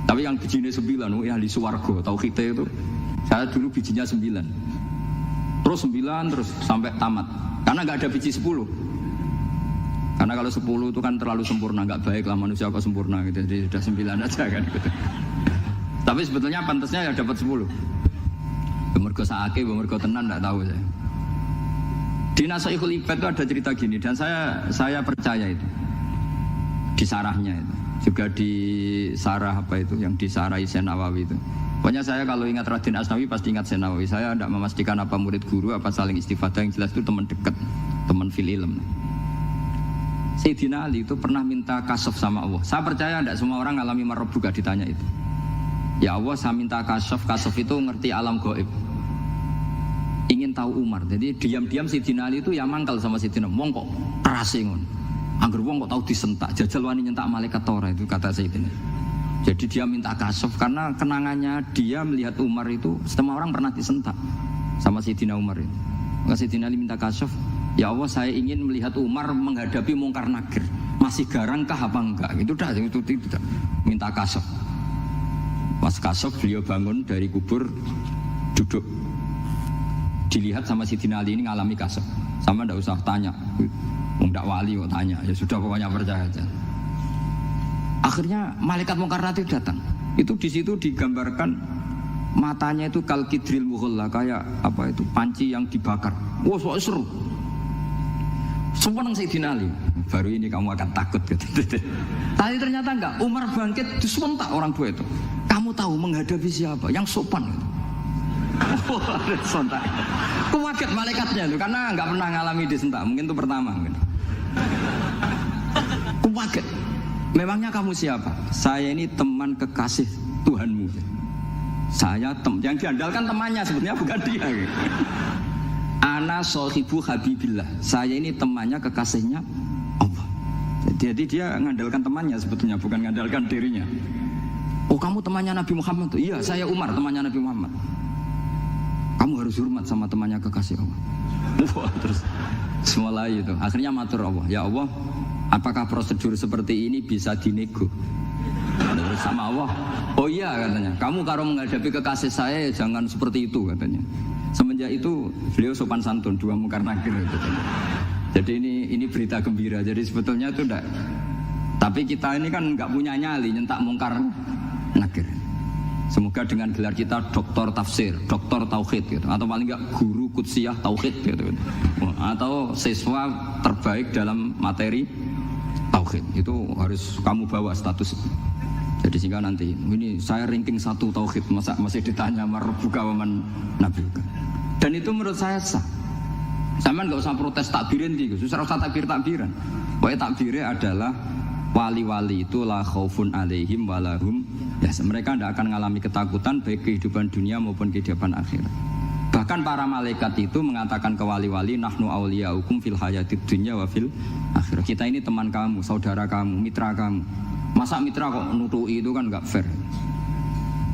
Tapi yang bijinya 9, ahli swarga, tauhidnya itu. Saya dulu bijinya 9. Terus 9 terus sampai tamat. Karena nggak ada biji 10. Karena kalau 10 itu kan terlalu sempurna, nggak baik lah manusia kok sempurna gitu. Jadi sudah 9 aja kan gitu. Tapi sebetulnya pantasnya ya dapat 10. Mergo saake, mergo tenan enggak tahu saya. Di Nashihul Ibad itu ada cerita gini dan saya percaya itu. Di sarahnya itu. Juga di sarah apa itu yang di sarah Syekh Nawawi itu. Pokoknya saya kalau ingat Raden Asnawi pasti ingat Syekh Nawawi. Saya tidak memastikan apa murid guru apa saling istifadah, yang jelas itu teman dekat, teman fil ilm. Sayyidina Ali itu pernah minta kasaf sama Allah. Saya percaya tidak semua orang alami marbuka ditanya itu. Ya Allah, saya minta kasaf itu ngerti alam gaib. Ingin tahu Umar. Jadi diam-diam Sayyidina Ali itu ya mangkal sama Sayyidina. Wong kok kerase ngono. Angger wong kok tahu disentak, jajal wani nyentak malaikat Torah itu kata Sayyidina. Jadi dia minta kasaf karena kenangannya dia melihat Umar itu semua orang pernah disentak sama Sayyidina Umar itu. Maka Sayyidina Ali minta kasaf, ya Allah saya ingin melihat Umar menghadapi mungkar nakir. Masih garangkah apa enggak? Itu dah itu minta kasaf. Pas kasaf beliau bangun dari kubur, duduk. Dilihat sama Sayyidina Ali ini ngalami kasaf. Sama enggak usah tanya. Enggak wali kok tanya. Ya sudah pokoknya percaya aja. Akhirnya malaikat mungkar nakir datang. Itu di situ digambarkan matanya itu kalkidril mughalla, kayak apa itu panci yang dibakar. Wah, soal seru. Seneng Sayyidina Ali. Baru ini kamu akan takut gitu. Tapi ternyata enggak. Umar bangkit disentak orang tua itu. Kamu tahu menghadapi siapa? Yang sopan gitu. Sontak. Kaget malaikatnya itu karena enggak pernah ngalami disentak. Mungkin itu pertama gitu. Kaget. Memangnya kamu siapa? Saya ini teman kekasih Tuhanmu. yang diandalkan temannya sebetulnya bukan dia. Ana sahibu habibillah. Saya ini temannya kekasihnya Allah. Jadi dia mengandalkan temannya sebetulnya bukan mengandalkan dirinya. Oh kamu temannya Nabi Muhammad tuh? Iya saya Umar temannya Nabi Muhammad. Kamu harus hormat sama temannya kekasih Allah. Wah terus mulai itu. Akhirnya matur Allah. Ya Allah, apakah prosedur seperti ini bisa dinego? Terus sama Allah. Oh iya katanya. Kamu kalau menghadapi kekasih saya jangan seperti itu katanya. Semenjak itu beliau sopan santun, dua mungkar nakir katanya. Jadi ini berita gembira. Jadi sebetulnya itu enggak. Tapi kita ini kan enggak punya nyali nyentak mungkar nakir. Semoga dengan gelar kita doktor tafsir, doktor tauhid gitu, atau paling enggak guru kutsiyah tauhid gitu, atau siswa terbaik dalam materi tauhid itu harus kamu bawa status. Jadi sehingga nanti ini saya ranking 1 tauhid, masa masih ditanya marbuka waman nabiuka. Dan itu menurut saya sah. Sama enggak usah protes takbirin gitu, susah usah takbiran. Pokoknya takbirnya adalah wali-wali itu la khaufun alaihim walahum ya, mereka tidak akan mengalami ketakutan baik kehidupan dunia maupun kehidupan akhirat. Bahkan para malaikat itu mengatakan ke wali-wali nahnu awliyaukum fil hayatid dunya wa fil akhirah. Kita ini teman kamu, saudara kamu, mitra kamu. Masa mitra kok nutui itu kan enggak fair.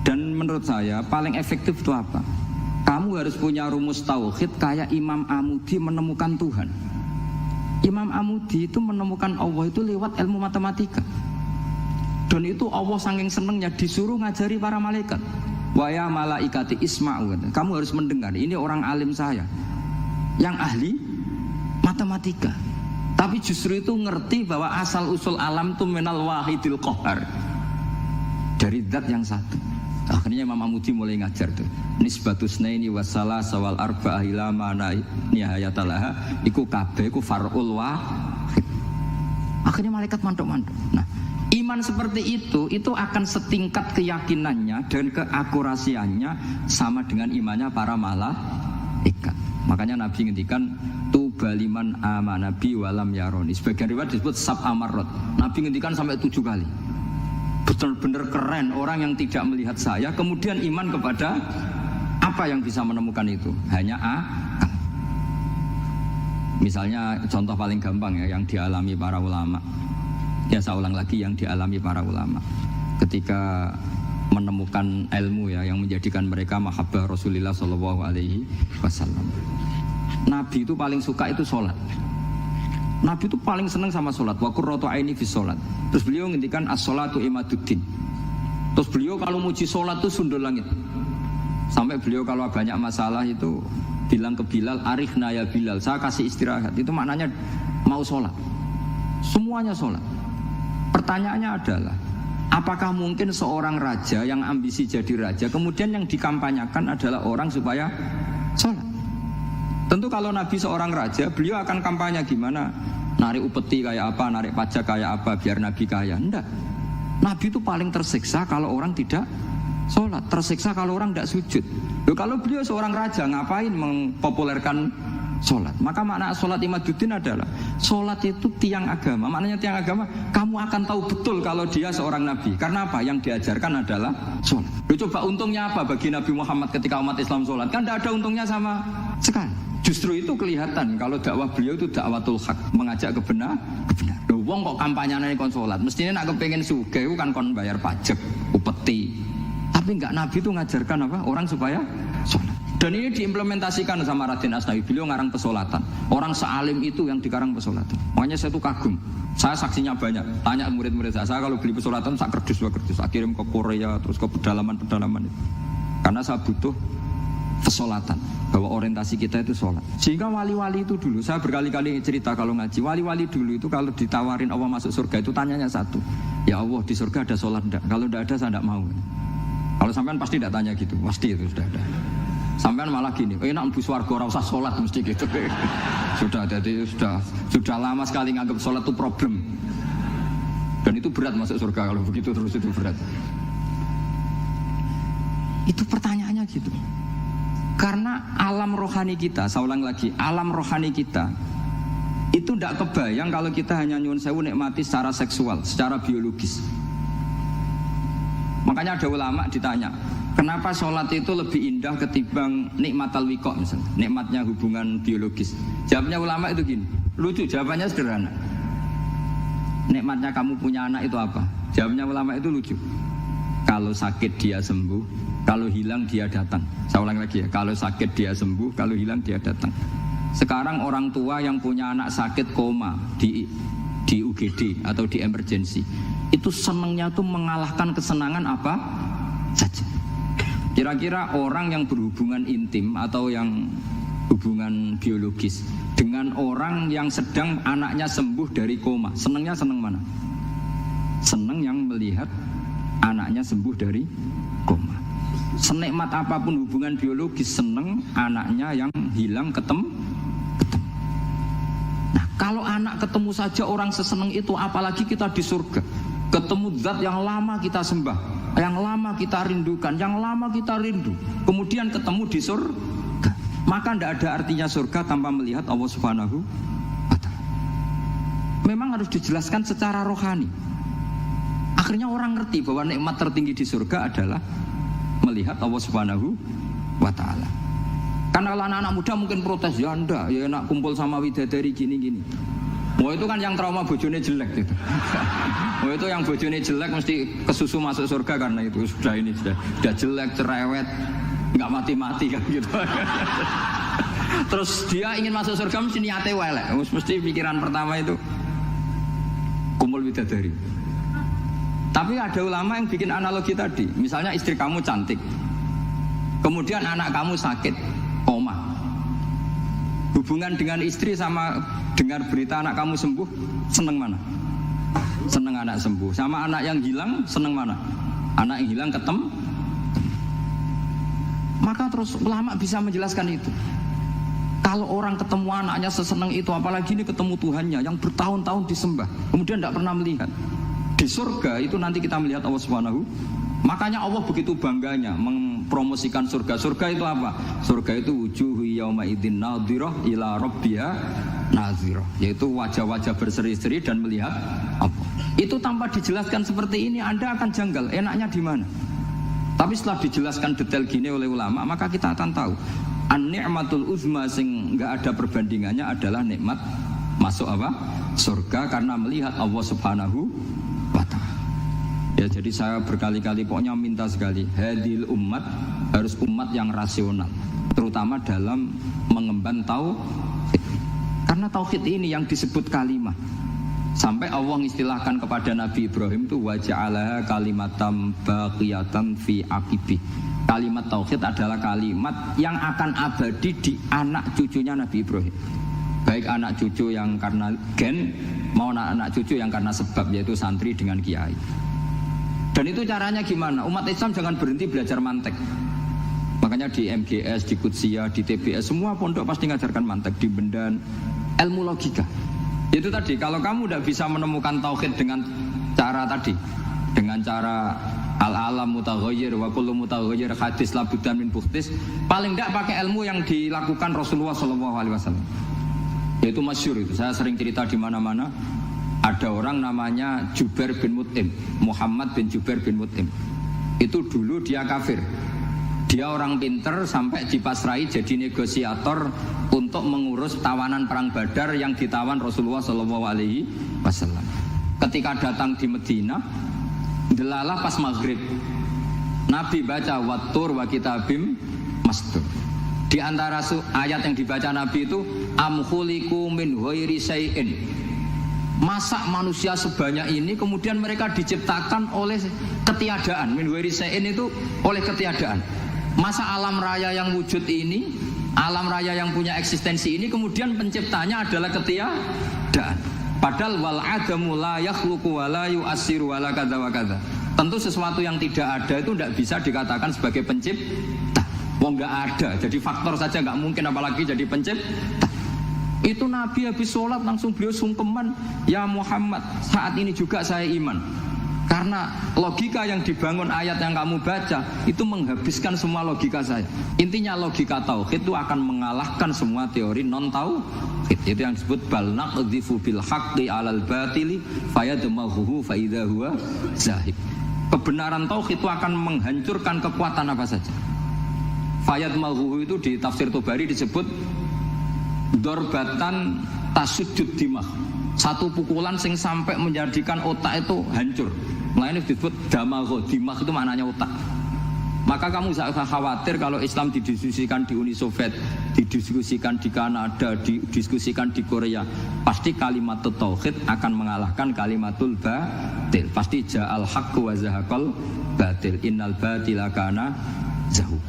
Dan menurut saya paling efektif itu apa? Kamu harus punya rumus tauhid kayak Imam Amudi menemukan Tuhan. Imam Amudi itu menemukan Allah itu lewat ilmu matematika. Dan itu Allah saking senengnya disuruh ngajari para malaikat. Wa ya malaikati isma'u. Kamu harus mendengar, ini orang alim saya yang ahli matematika. Tapi justru itu ngerti bahwa asal usul alam itu minal wahidil qahar. Dari zat yang satu. Akhirnya Imam Amudi mulai ngajar tuh. Nisbatus naini wassalasa wal arba'ah ila ma nihayatalaha iku kabeh iku far'ul wahid. Akhirnya malaikat mantuk-mantuk. Nah, iman seperti itu akan setingkat keyakinannya dan keakurasiannya sama dengan imannya para malaikat. Makanya Nabi ngendikan tubaliman amana bi walam yaroni. Sebagian riwayat disebut sab'amarot. Nabi ngendikan sampai 7 kali. Betul-benar keren orang yang tidak melihat saya kemudian iman kepada apa yang bisa menemukan itu hanya akal. Misalnya contoh paling gampang ya yang dialami para ulama. Ya saya ulang lagi yang dialami para ulama ketika menemukan ilmu ya yang menjadikan mereka mahabbah Rasulullah sallallahu alaihi wasallam. Nabi itu paling suka itu sholat. Nabi itu paling senang sama sholat. Wa qurratu aini fi sholat. Terus beliau ngendikan as-sholatu imaduddin. Terus beliau kalau muji sholat itu sundul langit. Sampai beliau kalau banyak masalah itu bilang ke Bilal, arikhna ya Bilal, saya kasih istirahat. Itu maknanya mau sholat. Semuanya sholat. Pertanyaannya adalah, apakah mungkin seorang raja yang ambisi jadi raja, kemudian yang dikampanyakan adalah orang supaya sholat? Tentu kalau Nabi seorang raja, beliau akan kampanye gimana? Narik upeti kayak apa, narik pajak kayak apa, biar Nabi kaya. Enggak. Nabi itu paling tersiksa kalau orang tidak sholat, tersiksa kalau orang tidak sujud. Loh, kalau beliau seorang raja, ngapain mempopulerkan sholat? Maka makna sholat imaduddin adalah sholat itu tiang agama. Maknanya tiang agama, kamu akan tahu betul kalau dia seorang nabi. Karena apa? Yang diajarkan adalah sholat. Loh, coba untungnya apa bagi Nabi Muhammad ketika umat Islam sholat? Kan tidak ada untungnya sama sekali. Justru itu kelihatan kalau dakwah beliau itu dakwatul haq, mengajak kebenar. Loh, wong kok kampanyane kon sholat, mestinya nak kepengen sugih kan kon bayar pajak, upeti. Tapi enggak, Nabi itu ngajarkan apa? Orang supaya sholat. Dan ini diimplementasikan sama Raden Asnawi. Beliau ngarang pesolatan. Orang sealim itu yang dikarang pesolatan. Makanya saya tuh kagum. Saya saksinya banyak. Tanya murid-murid saya kalau beli pesolatan saya kerdus. Saya kirim ke Korea terus ke pedalaman-pedalaman itu. Karena saya butuh pesolatan, bahwa orientasi kita itu sholat. Sehingga wali-wali itu dulu, saya berkali-kali cerita kalau ngaji, wali-wali dulu itu kalau ditawarin Allah masuk surga itu tanyanya satu, ya Allah di surga ada sholat enggak? Kalau enggak ada saya enggak mau. Kalau sampean pasti enggak tanya gitu, pasti itu sudah ada. Sampean malah gini, enak mlebu swarga ora usah sholat mesti gitu. Sudah, jadi sudah lama sekali nganggap sholat itu problem. Dan itu berat masuk surga kalau begitu terus, itu berat. Itu pertanyaannya gitu. Karena alam rohani kita, saya ulang lagi, alam rohani kita itu tidak kebayang kalau kita hanya nyuwun sewu nikmati secara seksual, secara biologis. Makanya ada ulama ditanya, kenapa sholat itu lebih indah ketimbang nikmatal wiqo misalnya, nikmatnya hubungan biologis. Jawabnya ulama itu gini, lucu, jawabannya sederhana. Nikmatnya kamu punya anak itu apa? Jawabnya ulama itu lucu. Kalau sakit dia sembuh, kalau hilang dia datang. Saya ulang lagi ya, kalau sakit dia sembuh, kalau hilang dia datang. Sekarang orang tua yang punya anak sakit koma di UGD atau di emergency, itu senangnya tuh mengalahkan kesenangan apa saja. Kira-kira orang yang berhubungan intim atau yang hubungan biologis dengan orang yang sedang anaknya sembuh dari koma, senangnya senang mana? Senang yang melihat anaknya sembuh dari koma. Senikmat apapun hubungan biologis, senang anaknya yang hilang ketemu. Nah, kalau anak ketemu saja orang sesenang itu, apalagi kita di surga. Ketemu zat yang lama kita sembah, yang lama kita rindukan, yang lama kita rindu. Kemudian ketemu di surga. Maka tidak ada artinya surga tanpa melihat Allah Subhanahu wa ta'ala. Memang harus dijelaskan secara rohani. Akhirnya orang ngerti bahwa nikmat tertinggi di surga adalah melihat Allah Subhanahu wa ta'ala. Karena kalau anak-anak muda mungkin protes, ya enggak, ya enak kumpul sama widadari gini-gini. Wah itu kan yang trauma bojone jelek gitu. Wah itu yang bojone jelek mesti kesusu masuk surga karena itu sudah jelek, cerewet, nggak mati-mati kan gitu. Terus dia ingin masuk surga mesti niatnya welek, mesti pikiran pertama itu kumpul widadari. Tapi ada ulama yang bikin analogi tadi, misalnya istri kamu cantik, kemudian anak kamu sakit, koma. Hubungan dengan istri sama dengar berita anak kamu sembuh, seneng mana? Seneng anak sembuh. Sama anak yang hilang, seneng mana? Anak yang hilang ketemu. Maka terus ulama bisa menjelaskan itu. Kalau orang ketemu anaknya seseneng itu, apalagi ini ketemu Tuhannya yang bertahun-tahun disembah, kemudian tidak pernah melihat. Di surga itu nanti kita melihat Allah Subhanahu. Makanya Allah begitu bangganya mempromosikan surga. Surga itu apa? Surga itu wujuhu yauma idzin nadhirah ila rabbiha nadhirah, yaitu wajah-wajah berseri-seri dan melihat apa. Itu tanpa dijelaskan seperti ini Anda akan janggal, enaknya di mana? Tapi setelah dijelaskan detail gini oleh ulama, maka kita akan tahu an-ni'matul uzma sing enggak ada perbandingannya adalah nikmat masuk apa? Surga karena melihat Allah Subhanahu wa ta'ala. Ya jadi saya berkali-kali pokoknya minta sekali, hadil umat harus umat yang rasional, terutama dalam mengemban tauhid. Karena tauhid ini yang disebut kalimah. Sampai Allah mengistilahkan kepada Nabi Ibrahim itu waja'alaha kalimatam baqiyatan fi aqibi. Kalimat tauhid adalah kalimat yang akan abadi di anak cucunya Nabi Ibrahim. Baik anak cucu yang karena gen maupun anak cucu yang karena sebab, yaitu santri dengan kiai. Dan itu caranya gimana? Umat Islam jangan berhenti belajar mantek. Makanya di MGS, di Qudsiyah, di TBS, semua pondok pasti ngajarkan mantek, di Bendan, ilmu logika. Itu tadi, kalau kamu tidak bisa menemukan tauhid dengan cara tadi, dengan cara al-alam mutaghayyir wa kullu mutaghayyir hadis la buddan min buhtis, paling tidak pakai ilmu yang dilakukan Rasulullah SAW. Yaitu masyhur itu, saya sering cerita di mana-mana. Ada orang namanya Jubair bin Mut'im, Muhammad bin Jubair bin Mut'im. Itu dulu dia kafir. Dia orang pinter sampai dipasrai jadi negosiator untuk mengurus tawanan perang Badar yang ditawan Rasulullah SAW. Ketika datang di Medina, delalah pas maghrib, Nabi baca wattur wa kitabim mastur. Di antara ayat yang dibaca Nabi itu am khuliqu min ghairi syai'in. Masa manusia sebanyak ini kemudian mereka diciptakan oleh ketiadaan. Min ghairi syai'in itu oleh ketiadaan. Masa alam raya yang wujud ini, alam raya yang punya eksistensi ini kemudian penciptanya adalah ketiadaan. Padahal wal adamu la yakhluqu wa la yu'assiru wa la kadza wa kadza. Tentu sesuatu yang tidak ada itu tidak bisa dikatakan sebagai pencipta. Wong enggak ada, jadi faktor saja enggak mungkin apalagi jadi pencipta. Itu Nabi habis sholat langsung beliau sungkeman, ya Muhammad, saat ini juga saya iman. Karena logika yang dibangun ayat yang kamu baca itu menghabiskan semua logika saya. Intinya logika tauhid itu akan mengalahkan semua teori non tauhid. Itu yang disebut bal naqdhifu bil haqqi 'alal batili fayadmaghuhu fa idza huwa zahib. Kebenaran tauhid itu akan menghancurkan kekuatan apa saja. Fayat malhuhu itu di tafsir Tobari disebut dorbatan tasudud dimah. Satu pukulan sing sampai menjadikan otak itu hancur. Nah ini disebut damagho, dimah itu maknanya otak. Maka kamu jangan khawatir kalau Islam didiskusikan di Uni Soviet, didiskusikan di Kanada, didiskusikan di Korea. Pasti kalimat tauhid akan mengalahkan kalimatul batil. Pasti ja'al haqqu wa zahaqal batil. Innal batila kana zahuq.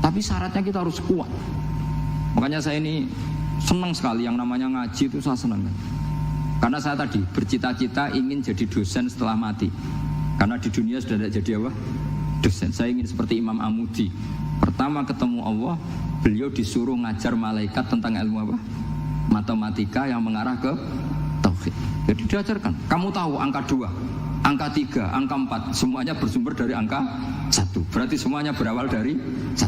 Tapi syaratnya kita harus kuat. Makanya saya ini senang sekali yang namanya ngaji itu saya senang. Karena saya tadi bercita-cita ingin jadi dosen setelah mati. Karena di dunia sudah tidak jadi apa? Dosen. Saya ingin seperti Imam Amudi. Pertama ketemu Allah, beliau disuruh ngajar malaikat tentang ilmu apa? Matematika yang mengarah ke tauhid. Jadi diajarkan. Kamu tahu angka 2, angka 3, angka 4, semuanya bersumber dari angka 1. Berarti semuanya berawal dari 1.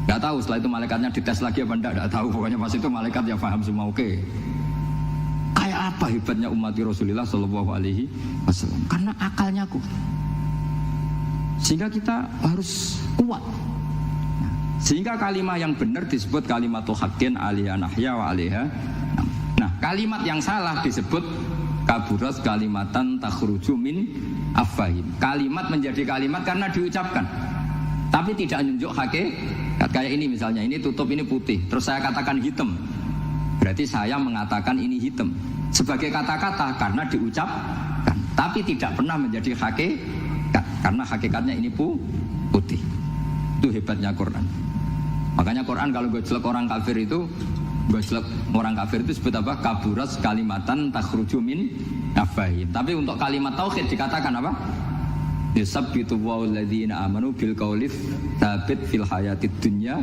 Gak tahu setelah itu malaikatnya dites lagi apa enggak, tahu. Pokoknya pas itu malaikat ya paham semua, oke. Kayak apa hebatnya umat Rasulullah Shallallahu Alaihi Wasallam? Karena akalnya kuat. Sehingga kita harus kuat. Sehingga kalimat yang benar disebut kalimatul haqqin alaiha nahya wa alaiha. Nah, kalimat yang salah disebut kaburat kalimatan takhruju min afwahim. Kalimat menjadi kalimat karena diucapkan, tapi tidak menunjuk hakikat. Kayak ini misalnya, ini tutup, ini putih. Terus saya katakan hitam. Berarti saya mengatakan ini hitam sebagai kata-kata karena diucapkan, tapi tidak pernah menjadi hakikat karena hakikatnya ini putih. Itu hebatnya Quran. Makanya Quran kalau gue jelek orang kafir itu, gue jelek orang kafir itu sebut apa? Kaburas kalimatan takhruju min afwahim. Tapi untuk kalimat tauhid dikatakan apa? Yusabbitu wa'alladzina amanu bil qaulif tsabit fil hayatid dunya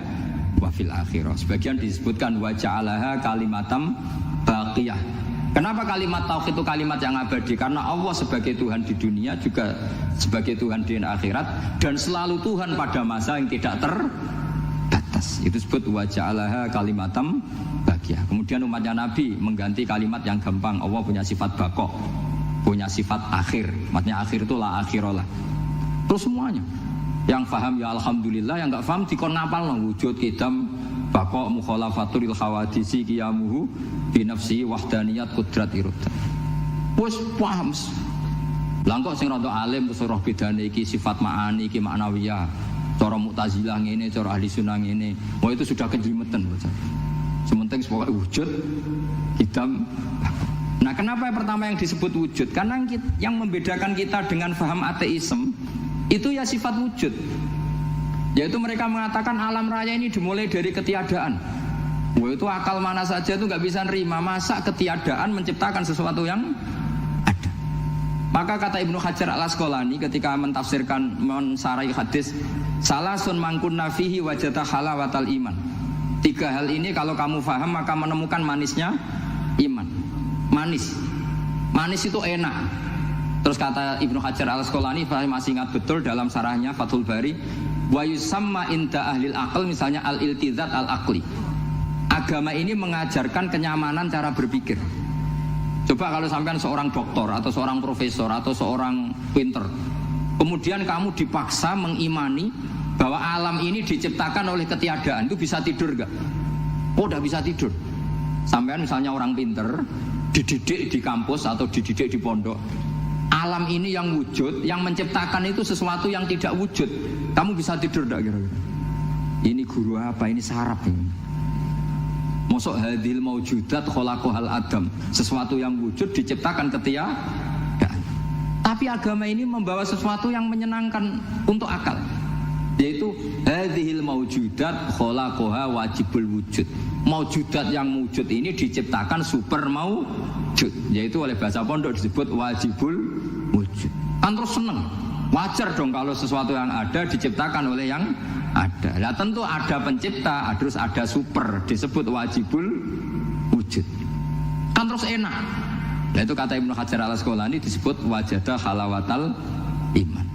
wa fil akhirah. Sebagian disebutkan wa ja'alaha kalimatam baqiyah. Kenapa kalimat tauhid itu kalimat yang abadi? Karena Allah sebagai Tuhan di dunia juga sebagai Tuhan di akhirat, dan selalu Tuhan pada masa yang tidak terbatas. Itu disebut wa ja'alaha kalimatam baqiyah. Kemudian umatnya Nabi mengganti kalimat yang gampang. Allah punya sifat baqa, punya sifat akhir. Maksudnya akhir itu la akhirah. Terus semuanya yang paham ya alhamdulillah, yang enggak paham dikon napal wujud kidam baqa mukhalafatul hawadisi qiyamuhu bi nafsi wahdaniyat qudrat irada. Wis paham. Lah kok sing rada alim terus roh bedane iki sifat ma'ani iki maknawiyah. Cara Mu'tazilah ngene, cara ahli sunnah ngene. Wah itu sudah kejlimetan bocah. Sementing pokoke wujud kidam. Nah, kenapa yang pertama yang disebut wujud? Karena yang membedakan kita dengan paham ateisme itu ya sifat wujud. Yaitu mereka mengatakan alam raya ini dimulai dari ketiadaan. Wah itu akal mana saja itu nggak bisa nerima. Masa ketiadaan menciptakan sesuatu yang ada. Maka kata Ibnu Hajar al-Asqalani ketika mentafsirkan mensarai hadis, salasun mangkunna fihi wajata halawatal iman. 3 hal ini kalau kamu paham maka menemukan manisnya iman. Manis itu enak. Terus kata Ibnu Hajar al-Asqalani, saya masih ingat betul dalam sarahnya Fathul Bari, wa yusamma inda ahlil aql, misalnya al-iltizat al-aqli. Agama ini mengajarkan kenyamanan cara berpikir. Coba kalau sampean seorang doktor atau seorang profesor atau seorang pinter, kemudian kamu dipaksa mengimani bahwa alam ini diciptakan oleh ketiadaan, itu bisa tidur gak? Oh, udah bisa tidur. Sampean misalnya orang pinter dididik di kampus atau dididik di pondok, alam ini yang wujud, yang menciptakan itu sesuatu yang tidak wujud, kamu bisa tidur gak kira-kira? Ini guru apa? Ini sarap ini. Mosok hadil maujudat khalaqahal adam, sesuatu yang wujud diciptakan ketiadaan. Tapi agama ini membawa sesuatu yang menyenangkan untuk akal, yaitu hadhil maujudat khalaqaha wajibul wujud. Maujudat yang wujud ini diciptakan super maujud, yaitu oleh bahasa pondok disebut wajibul wujud. Kan terus seneng, wajar dong kalau sesuatu yang ada diciptakan oleh yang ada. Nah tentu ada pencipta, terus ada super, disebut wajibul wujud. Kan terus enak. Nah itu kata Ibnu Hajar al-Asqalani disebut wajada halawatal iman.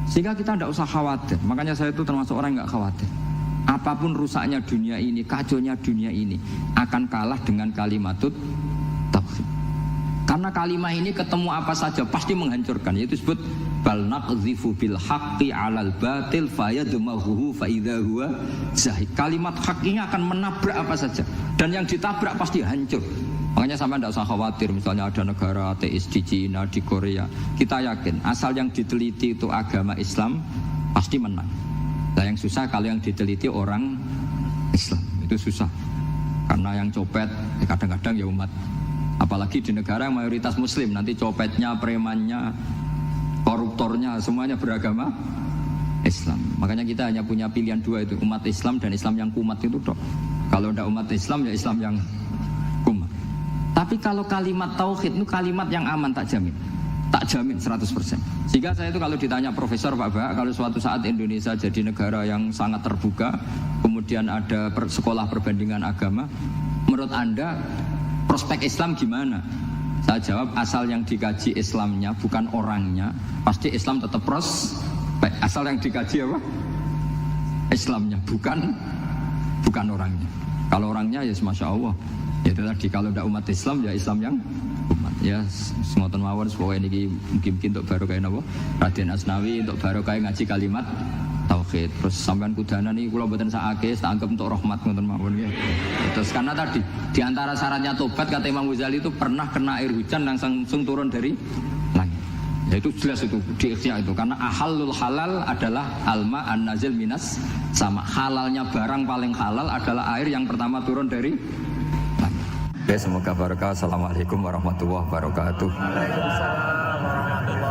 Sehingga kita tidak usah khawatir. Makanya saya itu termasuk orang yang tidak khawatir. Apapun rusaknya dunia ini, kacaunya dunia ini akan kalah dengan kalimatut tauhid. Karena Karena kalimat ini ketemu apa saja pasti menghancurkan. Yaitu disebut bal naqdhifu bil haqqi 'alal batil fayadmaghuhu fa idza huwa zahid. Kalimat hak ini akan menabrak apa saja dan yang ditabrak pasti hancur. Makanya sampai tidak usah khawatir misalnya ada negara ateis di Cina, di Korea. Kita yakin asal yang diteliti itu agama Islam pasti menang. Nah yang susah kalau yang diteliti orang Islam, itu susah. Karena yang copet kadang-kadang ya umat. Apalagi di negara yang mayoritas muslim, nanti copetnya, premannya, koruptornya semuanya beragama Islam. Makanya kita hanya punya pilihan dua itu, umat Islam dan Islam yang kumat itu dok. Kalau tidak umat Islam ya Islam yang kumat. Tapi kalau kalimat tauhid itu kalimat yang aman, tak jamin 100%. Sehingga saya itu kalau ditanya profesor Pak Ba, kalau suatu saat Indonesia jadi negara yang sangat terbuka, kemudian ada sekolah perbandingan agama, menurut Anda prospek Islam gimana? Saya jawab asal yang dikaji Islamnya bukan orangnya, pasti Islam tetap prospek. Asal yang dikaji apa? Islamnya bukan orangnya. Kalau orangnya ya masya Allah. Ya itu tadi kalau tidak umat Islam ya Islam yang umat. Ya semoten mawon supaya ini mungkin untuk barokah napa Raden Asnawi untuk barokah ngaji kalimat tauhid. Terus sampean kudana nih kula mboten sakake tak anggap untuk rahmat ngoten mawon nggih. Terus karena tadi di antara syaratnya tobat kata Imam Ghazali itu pernah kena air hujan langsung turun dari langit. Ya itu jelas itu di ikhya itu karena ahalul halal adalah alma an-nazil minas sama. Halalnya barang paling halal adalah air yang pertama turun dari langit. Oke, semoga barokah. Assalamualaikum warahmatullahi wabarakatuh. Waalaikumsalam warahmatullahi wabarakatuh.